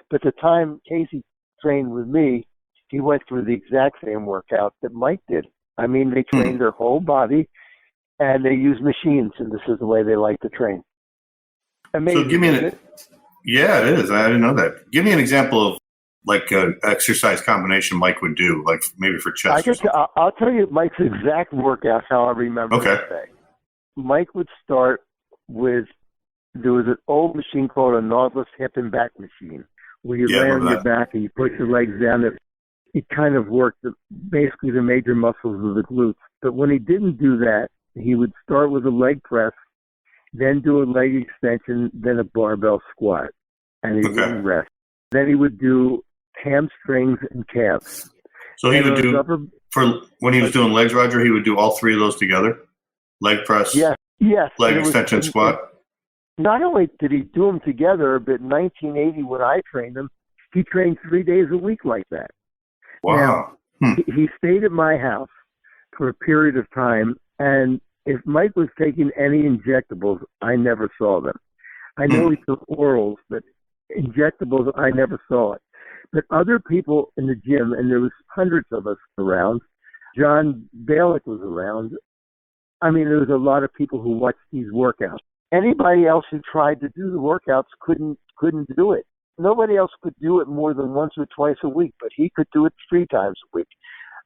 But the time Casey trained with me, he went through the exact same workout that Mike did. I mean, they trained their whole body, and they used machines, and this is the way they like to train. Amazing. So give me it is. I didn't know that. Give me an example of like an exercise combination Mike would do, like maybe for chest. I'll tell you Mike's exact workout, how I remember it today. Mike would start with, there was an old machine called a Nautilus hip and back machine, where you lay on your back and you put your legs down. It kind of worked basically the major muscles of the glutes. But when he didn't do that, he would start with a leg press, then do a leg extension, then a barbell squat, and he wouldn't rest. Then he would do hamstrings and calves. So he would do, when he was doing legs, Roger, he would do all three of those together? Leg press, leg extension, squat? Not only did he do them together, but in 1980 when I trained him, he trained 3 days a week like that. Wow. Now, he stayed at my house for a period of time, and if Mike was taking any injectables, I never saw them. I know he took orals, but injectables, I never saw it. But other people in the gym, and there was hundreds of us around, John Balick was around. I mean, there was a lot of people who watched these workouts. Anybody else who tried to do the workouts couldn't do it. Nobody else could do it more than once or twice a week, but he could do it 3 times a week.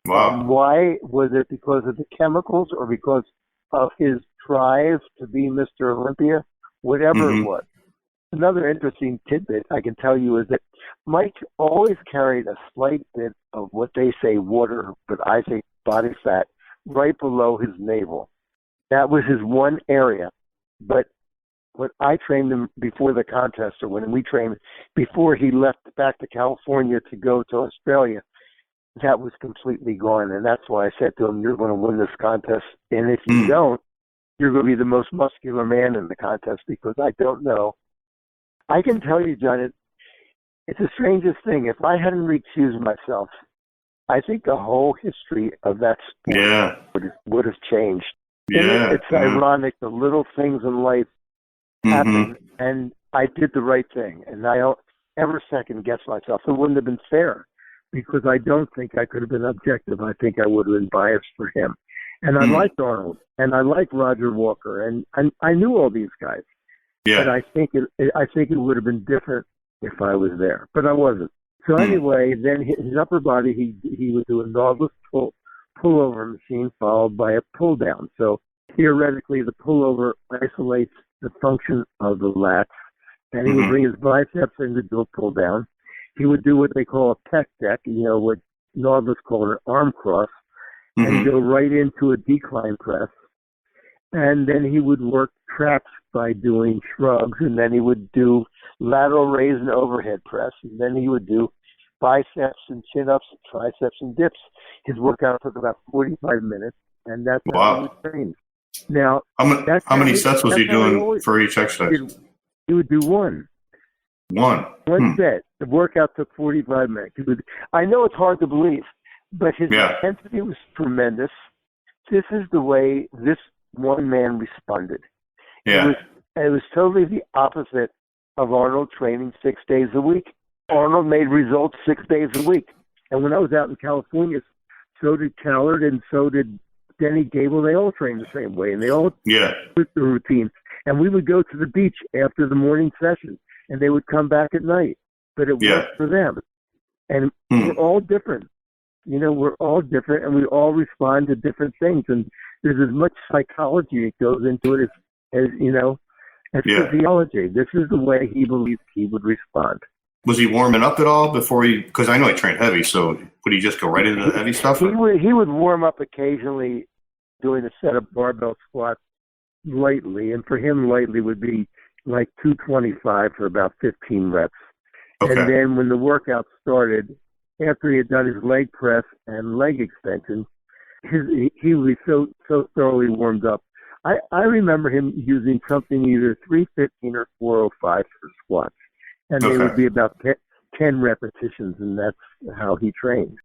Wow. Why? Was it because of the chemicals or because of his drive to be Mr. Olympia? Whatever it was. Another interesting tidbit I can tell you is that Mike always carried a slight bit of what they say water, but I say body fat, right below his navel. That was his one area. But when I trained him before the contest, or when we trained before he left back to California to go to Australia, that was completely gone. And that's why I said to him, you're going to win this contest. And if you don't, you're going to be the most muscular man in the contest, because I don't know. I can tell you, John, it's the strangest thing. If I hadn't recused myself, I think the whole history of that sport would have changed. It's ironic, the little things in life happen, and I did the right thing, and I don't ever second guess myself. It wouldn't have been fair, because I don't think I could have been objective. I think I would have been biased for him. And I liked Arnold, and I liked Roger Walker, and I knew all these guys. But I think it would have been different if I was there, but I wasn't. So anyway, then his upper body, he would do a knobless pullover machine followed by a pull down. So theoretically, the pullover isolates the function of the lats, and he would bring his biceps in to do a pull down. He would do what they call a pec deck, what knobless call an arm cross, and go right into a decline press. And then he would work traps by doing shrugs, and then he would do lateral raise and overhead press, and then he would do biceps and chin-ups, triceps and dips. His workout took about 45 minutes, and that's how he would train. Now, how many sets was he doing for each exercise? He would do one. One set. The workout took 45 minutes. I know it's hard to believe, but his intensity was tremendous. This is the way this one man responded. Yeah. It was totally the opposite of Arnold training 6 days a week. Arnold made results 6 days a week. And when I was out in California, so did Callard and so did Denny Gable. They all trained the same way, and they all with the routine. And we would go to the beach after the morning session, and they would come back at night. But it worked for them. And we're all different. We're all different, and we all respond to different things. And there's as much psychology that goes into it as physiology. This is the way he believed he would respond. Was he warming up at all before because I know he trained heavy, so would he just go right into the heavy stuff? He would warm up occasionally doing a set of barbell squats lightly, and for him lightly would be like 225 for about 15 reps. Okay. And then when the workout started, after he had done his leg press and leg extension, he would be so thoroughly warmed up. I remember him using something either 315 or 405 for squats, and they would be about 10 repetitions, and that's how he trained.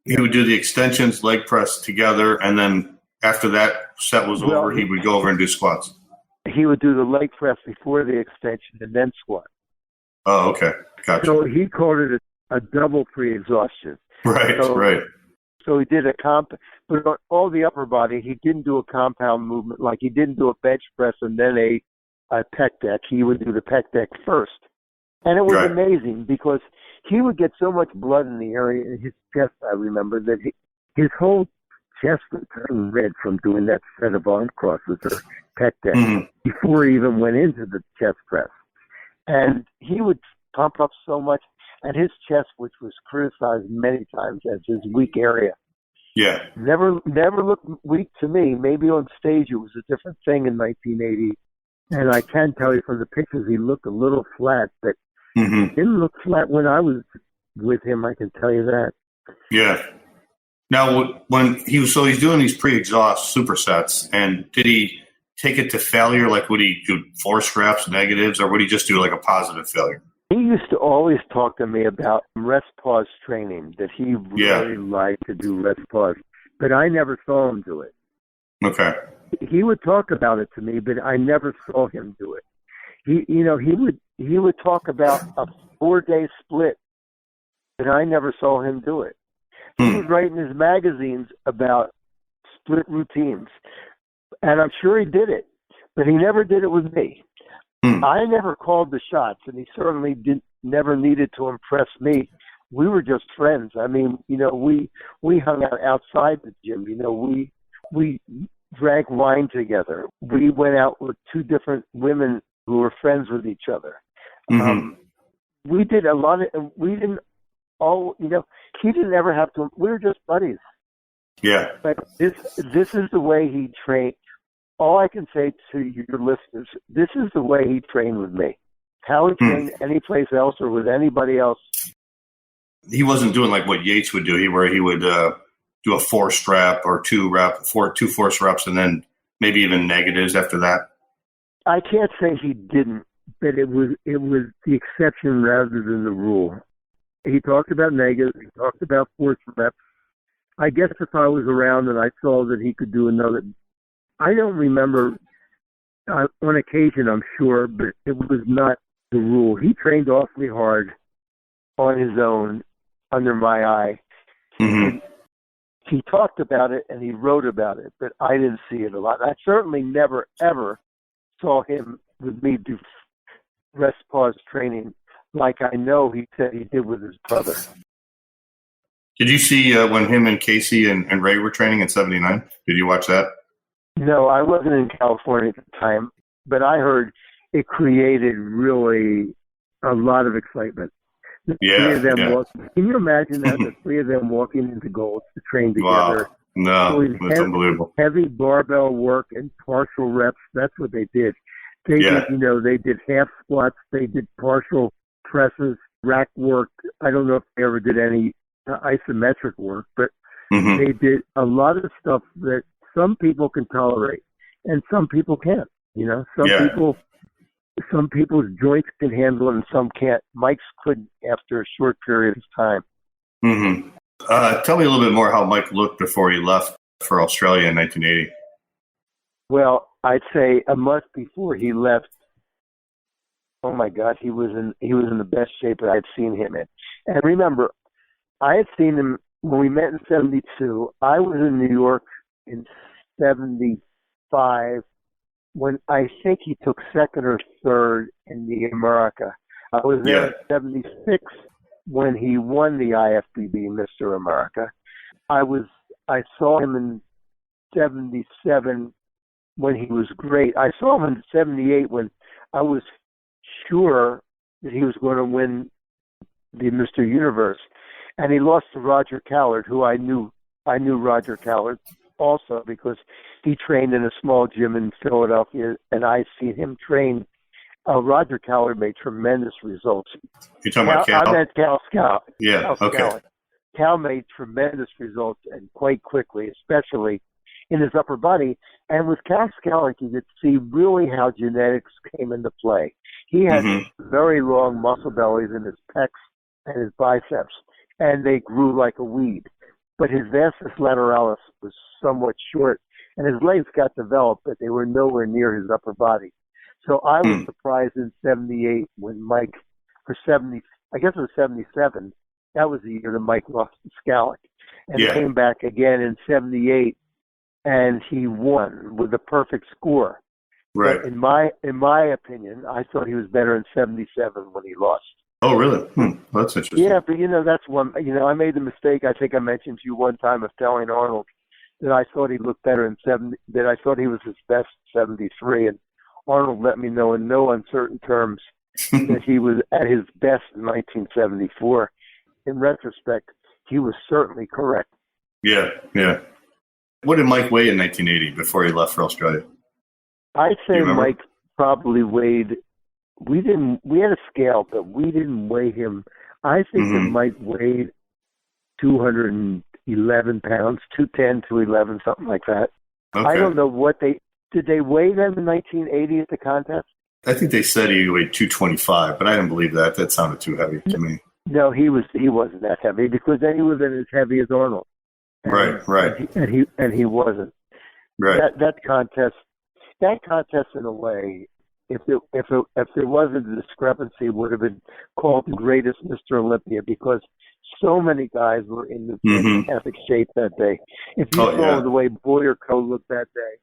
He would do the extensions, leg press together, and then after that set was over, he would go over and do squats. He would do the leg press before the extension and then squat. Oh, okay. Gotcha. So he called it a double pre-exhaustion. Right. So he did but on all the upper body, he didn't do a compound movement. Like he didn't do a bench press and then a pec deck. He would do the pec deck first. And it was amazing because he would get so much blood in the area in his chest, I remember, that his whole chest would turn red from doing that set of arm crosses or pec deck before he even went into the chest press. And he would pump up so much. And his chest, which was criticized many times as his weak area, never looked weak to me. Maybe on stage it was a different thing in 1980. And I can tell you from the pictures, he looked a little flat, but he didn't look flat when I was with him. I can tell you that. Yeah. Now, when he's doing these pre-exhaust supersets, and did he take it to failure? Like, would he do force reps, negatives, or would he just do like a positive failure? He used to always talk to me about rest pause training, that he really liked to do rest pause, but I never saw him do it. Okay. He would talk about it to me, but I never saw him do it. He would talk about a 4-day split, but I never saw him do it. He would write in his magazines about split routines, and I'm sure he did it, but he never did it with me. I never called the shots, and he certainly never needed to impress me. We were just friends. I mean, we hung out outside the gym. We drank wine together. We went out with 2 different women who were friends with each other. We did a lot of. We didn't all. He didn't ever have to. We were just buddies. Yeah. But this is the way he trained. All I can say to your listeners, this is the way he trained with me. How he trained any place else or with anybody else. He wasn't doing like what Yates would do, where he would do a forced rep or 2 forced reps, and then maybe even negatives after that. I can't say he didn't, but it was the exception rather than the rule. He talked about negatives. He talked about forced reps. I guess if I was around and I saw that he could do another. I don't remember, on occasion I'm sure, but it was not the rule. He trained awfully hard on his own, under my eye. He talked about it and he wrote about it, but I didn't see it a lot. I certainly never, ever saw him with me do rest pause training like I know he said he did with his brother. Did you see when him and Casey and Ray were training in '79? Did you watch that? No, I wasn't in California at the time, but I heard it created really a lot of excitement. The three of them can you imagine that? The three of them walking into Gold's to train together. Wow. No, that's unbelievable. Heavy barbell work and partial reps. That's what they did. They did, they did half squats. They did partial presses, rack work. I don't know if they ever did any isometric work, but they did a lot of stuff that some people can tolerate and some people can't. Some people's joints can handle it and some can't. Mike's couldn't after a short period of time. Mm-hmm. Tell me a little bit more how Mike looked before he left for Australia in 1980. Well, I'd say a month before he left, oh my God, he was in the best shape that I'd seen him in. And remember, I had seen him when we met in '72. I was in New York in '75 when I think he took second or third in the America. I was there in '76 when he won the IFBB Mr. America. I saw him in '77 when he was great. I saw him in '78 when I was sure that he was going to win the Mr. Universe. And he lost to Roger Callard, who I knew Roger Callard also because he trained in a small gym in Philadelphia, and I seen him train. Roger Callard made tremendous results. You're talking about Cal? I meant Cal Scott. Yeah, Cal okay. Scott. Cal made tremendous results, and quite quickly, especially in his upper body. And with Cal Scott, you could see really how genetics came into play. He had very long muscle bellies in his pecs and his biceps, and they grew like a weed. But his vastus lateralis was somewhat short, and his legs got developed, but they were nowhere near his upper body. So I was surprised in '78 when Mike, for I guess it was '77, that was the year that Mike lost to Scalic, and came back again in '78, and he won with a perfect score. Right. But in my opinion, I thought he was better in '77 when he lost. Oh, really? Well, that's interesting. Yeah, but that's one. I made the mistake. I think I mentioned to you one time of telling Arnold that I thought he looked better in '70. That I thought he was his best in '73, and Arnold let me know in no uncertain terms that he was at his best in 1974. In retrospect, he was certainly correct. Yeah. What did Mike weigh in 1980 before he left for Australia? I'd say Mike probably weighed. We had a scale, but we didn't weigh him. I think that Mike weighed 211 pounds, 210, 211, something like that. Okay. I don't know what did they weigh them in 1980 at the contest? I think they said he weighed 225, but I didn't believe that. That sounded too heavy to me. No, he wasn't that heavy because then he was as heavy as Arnold. Right. And he wasn't. Right. That contest in a way, if there wasn't a discrepancy, would have been called the greatest Mr. Olympia because so many guys were in the fantastic shape that day. If you saw the way Boyerko looked that day,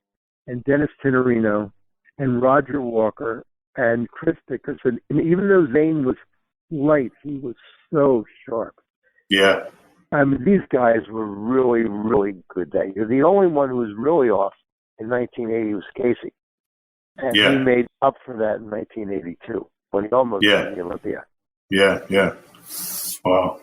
and Dennis Tinerino, and Roger Walker, and Chris Dickerson, and even though Zane was light, he was so sharp. Yeah. I mean, these guys were really, really good that year. The only one who was really off in 1980 was Casey. And he made up for that in 1982 when he almost won the Olympia. Yeah. Wow.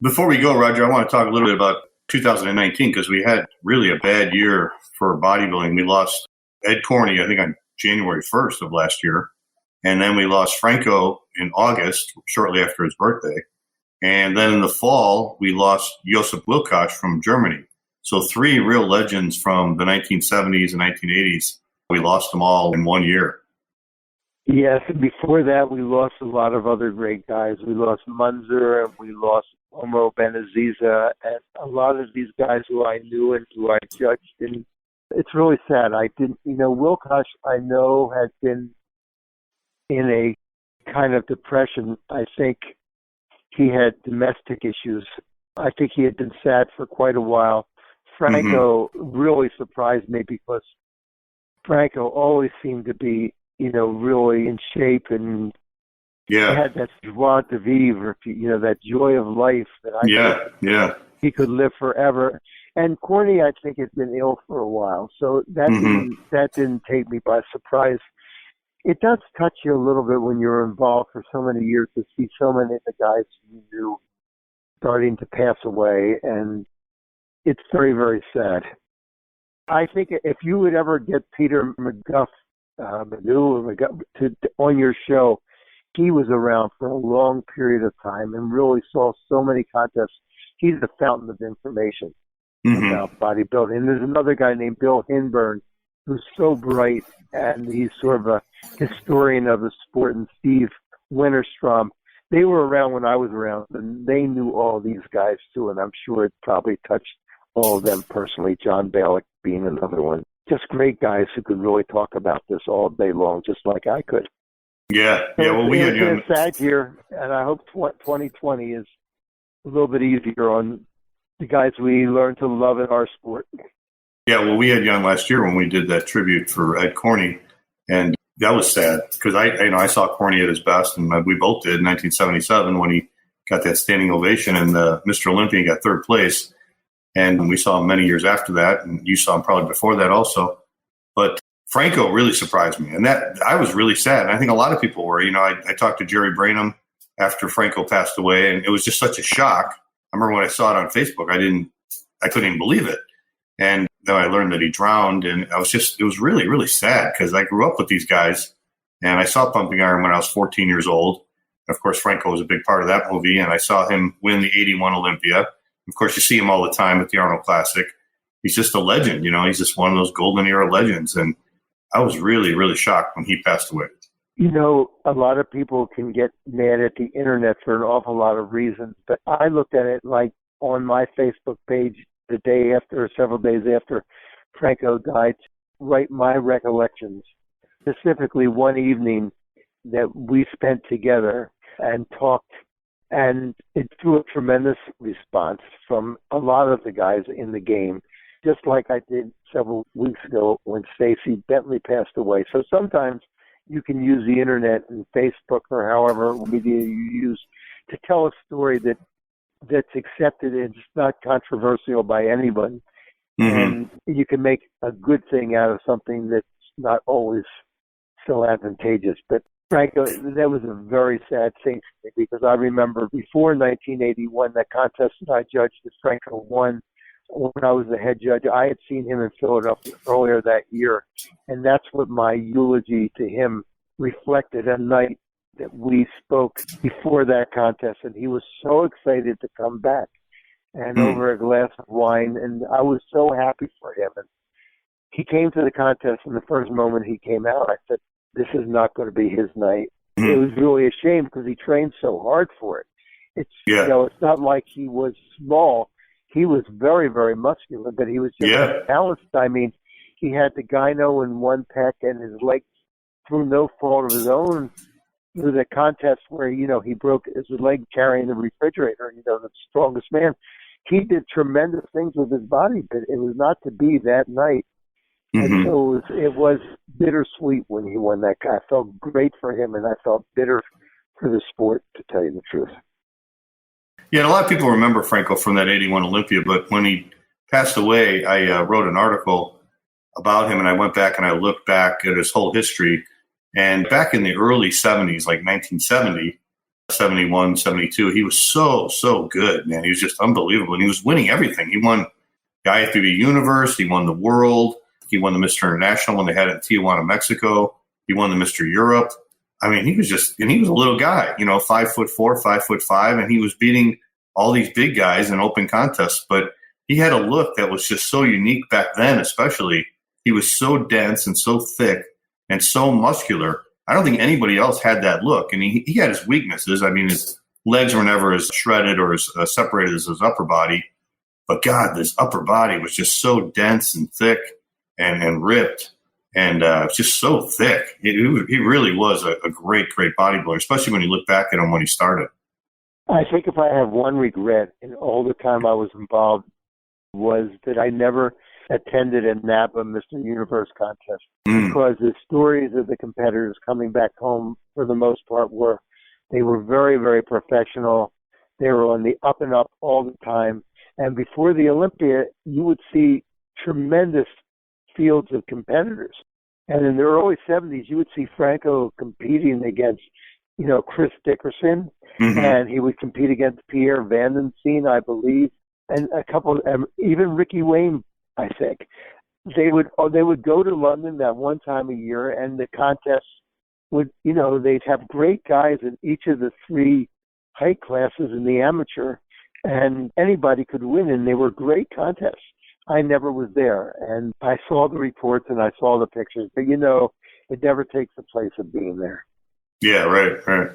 Before we go, Roger, I want to talk a little bit about 2019 because we had really a bad year for bodybuilding. We lost Ed Corney, I think, on January 1st of last year. And then we lost Franco in August, shortly after his birthday. And then in the fall, we lost Josip Wilkoch from Germany. So 3 real legends from the 1970s and 1980s. We lost them all in 1 year. Yes, and before that, we lost a lot of other great guys. We lost Mentzer, and we lost Omo Benaziza, and a lot of these guys who I knew and who I judged. And it's really sad. Wilkoch, I know, had been in a kind of depression. I think he had domestic issues. I think he had been sad for quite a while. Franco really surprised me because Franco always seemed to be, really in shape and Yeah. He had that joie de vivre, that joy of life that he could live forever. And Corny, I think, had been ill for a while, so that didn't take me by surprise. It does touch you a little bit when you're involved for so many years to see so many of the guys you knew starting to pass away, and it's very, very sad. I think if you would ever get Peter McGuff on your show, he was around for a long period of time and really saw so many contests. He's the fountain of information about bodybuilding. And there's another guy named Bill Hinburn who's so bright, and he's sort of a historian of the sport, and Steve Winterstrom. They were around when I was around, and they knew all these guys too, and I'm sure it probably touched all of them personally, John Balick being another one. Just great guys who could really talk about this all day long, just like I could. Yeah. Well, we had a sad year, and I hope 2020 is a little bit easier on the guys we learned to love in our sport. Yeah, well, we had Young last year when we did that tribute for Ed Corney, and that was sad because I saw Corney at his best, and we both did in 1977 when he got that standing ovation, and Mr. Olympia got third place. And we saw him many years after that, and you saw him probably before that also. But Franco really surprised me, and that I was really sad. And I think a lot of people were. I talked to Jerry Branham after Franco passed away, and it was just such a shock. I remember when I saw it on Facebook, I couldn't even believe it. And then I learned that he drowned, and it was really, really sad because I grew up with these guys, and I saw Pumping Iron when I was 14 years old. And of course, Franco was a big part of that movie, and I saw him win the 81 Olympia. Of course, you see him all the time at the Arnold Classic. He's just a legend, he's just one of those golden era legends. And I was really, really shocked when he passed away. A lot of people can get mad at the internet for an awful lot of reasons, but I looked at it like on my Facebook page the day after or several days after Franco died, to write my recollections, specifically one evening that we spent together and talked. And it drew a tremendous response from a lot of the guys in the game, just like I did several weeks ago when Stacey Bentley passed away. So sometimes you can use the internet and Facebook or however media you use to tell a story that's accepted and it's not controversial by anyone. And you can make a good thing out of something that's not always so advantageous. But Franco, that was a very sad thing for me because I remember before 1981, that contest that I judged that Franco won when I was the head judge, I had seen him in Philadelphia earlier that year. And that's what my eulogy to him reflected, a night that we spoke before that contest. And he was so excited to come back and over a glass of wine. And I was so happy for him. And he came to the contest, and the first moment he came out, I said, this is not going to be his night. It was really a shame because he trained so hard for it. It's it's not like he was small. He was very, very muscular, but he was just balanced. I mean, he had the gyno in one pec and his legs through no fault of his own. Through the contest where, he broke his leg carrying the refrigerator, the strongest man. He did tremendous things with his body, but it was not to be that night. And so it was bittersweet when he won that. I felt great for him, and I felt bitter for the sport, to tell you the truth. Yeah, and a lot of people remember Franco from that 81 Olympia, but when he passed away, I wrote an article about him, and I went back and I looked back at his whole history. And back in the early 70s, like 1970, 71, 72, he was so good, man. He was just unbelievable, and he was winning everything. He won the IFBB Universe, he won the World, he won the Mr. International when they had it in Tijuana, Mexico. He won the Mr. Europe. I mean, he was a little guy, 5'4", 5'5", and he was beating all these big guys in open contests. But he had a look that was just so unique back then, especially. He was so dense and so thick and so muscular. I don't think anybody else had that look. And he had his weaknesses. I mean, his legs were never as shredded or as separated as his upper body. But God, this upper body was just so dense and thick and ripped, and just so thick. He really was a great, great bodybuilder, especially when you look back at him when he started. I think if I have one regret in all the time I was involved was that I never attended a Napa Mr. Universe contest because the stories of the competitors coming back home, for the most part, were They were very, very professional. They were on the up and up all the time. And before the Olympia, you would see tremendous fields of competitors. And in the early 70s, you would see Franco competing against, Chris Dickerson, and he would compete against Pierre Vandensteen, I believe, and a couple, even Ricky Wayne, I think. They would go to London that one time a year, and the contests would, they'd have great guys in each of the three height classes in the amateur, and anybody could win, and they were great contests. I never was there, and I saw the reports and I saw the pictures, but it never takes the place of being there. Yeah, right.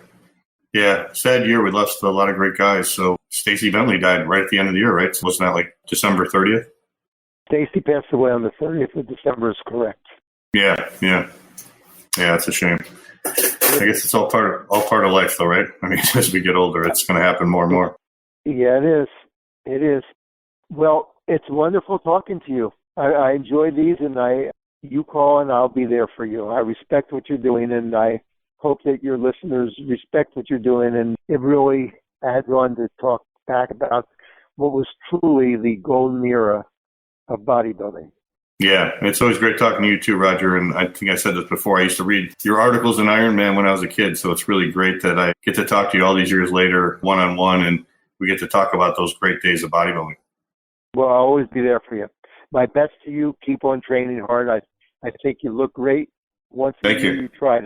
Yeah, sad year. We lost a lot of great guys. So Stacy Bentley died right at the end of the year, right? So wasn't that like December 30th? Stacy passed away on the 30th of December is correct. Yeah, it's a shame. I guess it's all part of life, though, right? I mean, as we get older, it's going to happen more and more. Yeah, it is. Well, it's wonderful talking to you. I enjoy these, and you call, and I'll be there for you. I respect what you're doing, and I hope that your listeners respect what you're doing, and it really adds on to talk back about what was truly the golden era of bodybuilding. Yeah, it's always great talking to you too, Roger. And I think I said this before. I used to read your articles in Iron Man when I was a kid, so it's really great that I get to talk to you all these years later, one-on-one, and we get to talk about those great days of bodybuilding. Well, I'll always be there for you. My best to you. Keep on training hard. I think you look great. Once a year, you try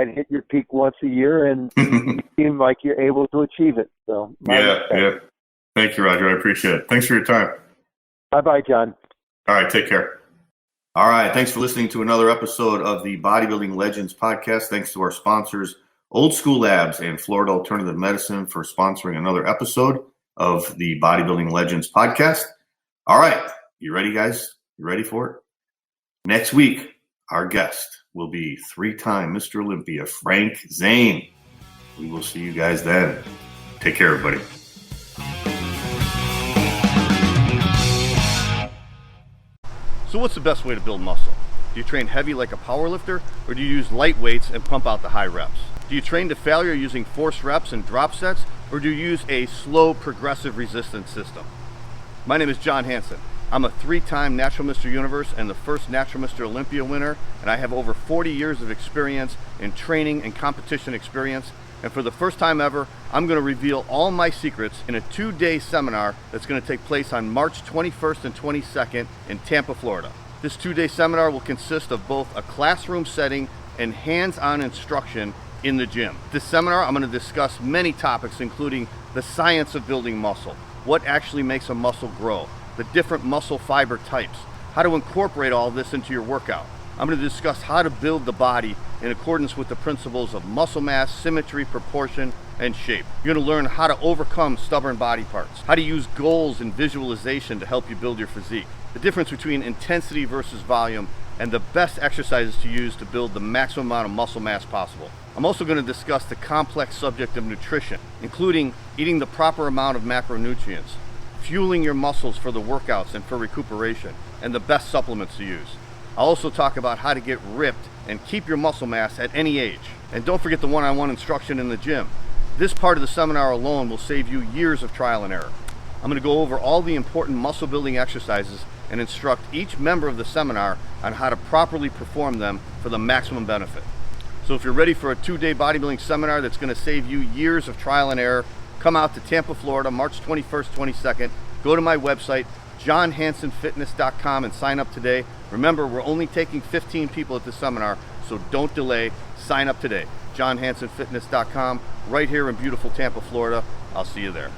to hit your peak once a year, and you seem like you're able to achieve it. So yeah. Thank you, Roger. I appreciate it. Thanks for your time. Bye-bye, John. All right, take care. All right, thanks for listening to another episode of the Bodybuilding Legends Podcast. Thanks to our sponsors, Old School Labs and Florida Alternative Medicine, for sponsoring another episode of the Bodybuilding Legends Podcast. All right, you ready, guys? You ready for it? Next week, our guest will be three-time Mr. Olympia, Frank Zane. We will see you guys then. Take care, everybody. So what's the best way to build muscle? Do you train heavy like a powerlifter, or do you use light weights and pump out the high reps? Do you train to failure using forced reps and drop sets, or do you use a slow, progressive resistance system? My name is John Hansen. I'm a three-time Natural Mr. Universe and the first Natural Mr. Olympia winner, and I have over 40 years of experience in training and competition experience. And for the first time ever, I'm going to reveal all my secrets in a 2-day seminar that's going to take place on March 21st and 22nd in Tampa, Florida. This 2-day seminar will consist of both a classroom setting and hands-on instruction in the gym. This seminar, I'm going to discuss many topics, including the science of building muscle, what actually makes a muscle grow, the different muscle fiber types, how to incorporate all this into your workout. I'm going to discuss how to build the body in accordance with the principles of muscle mass, symmetry, proportion, and shape. You're going to learn how to overcome stubborn body parts, how to use goals and visualization to help you build your physique, the difference between intensity versus volume, and the best exercises to use to build the maximum amount of muscle mass possible. I'm also going to discuss the complex subject of nutrition, including eating the proper amount of macronutrients, fueling your muscles for the workouts and for recuperation, and the best supplements to use. I'll also talk about how to get ripped and keep your muscle mass at any age. And don't forget the one-on-one instruction in the gym. This part of the seminar alone will save you years of trial and error. I'm going to go over all the important muscle building exercises and instruct each member of the seminar on how to properly perform them for the maximum benefit. So if you're ready for a 2-day bodybuilding seminar that's going to save you years of trial and error, come out to Tampa, Florida, March 21st, 22nd. Go to my website, johnhansenfitness.com, and sign up today. Remember, we're only taking 15 people at this seminar, so don't delay. Sign up today. johnhansenfitness.com, right here in beautiful Tampa, Florida. I'll see you there.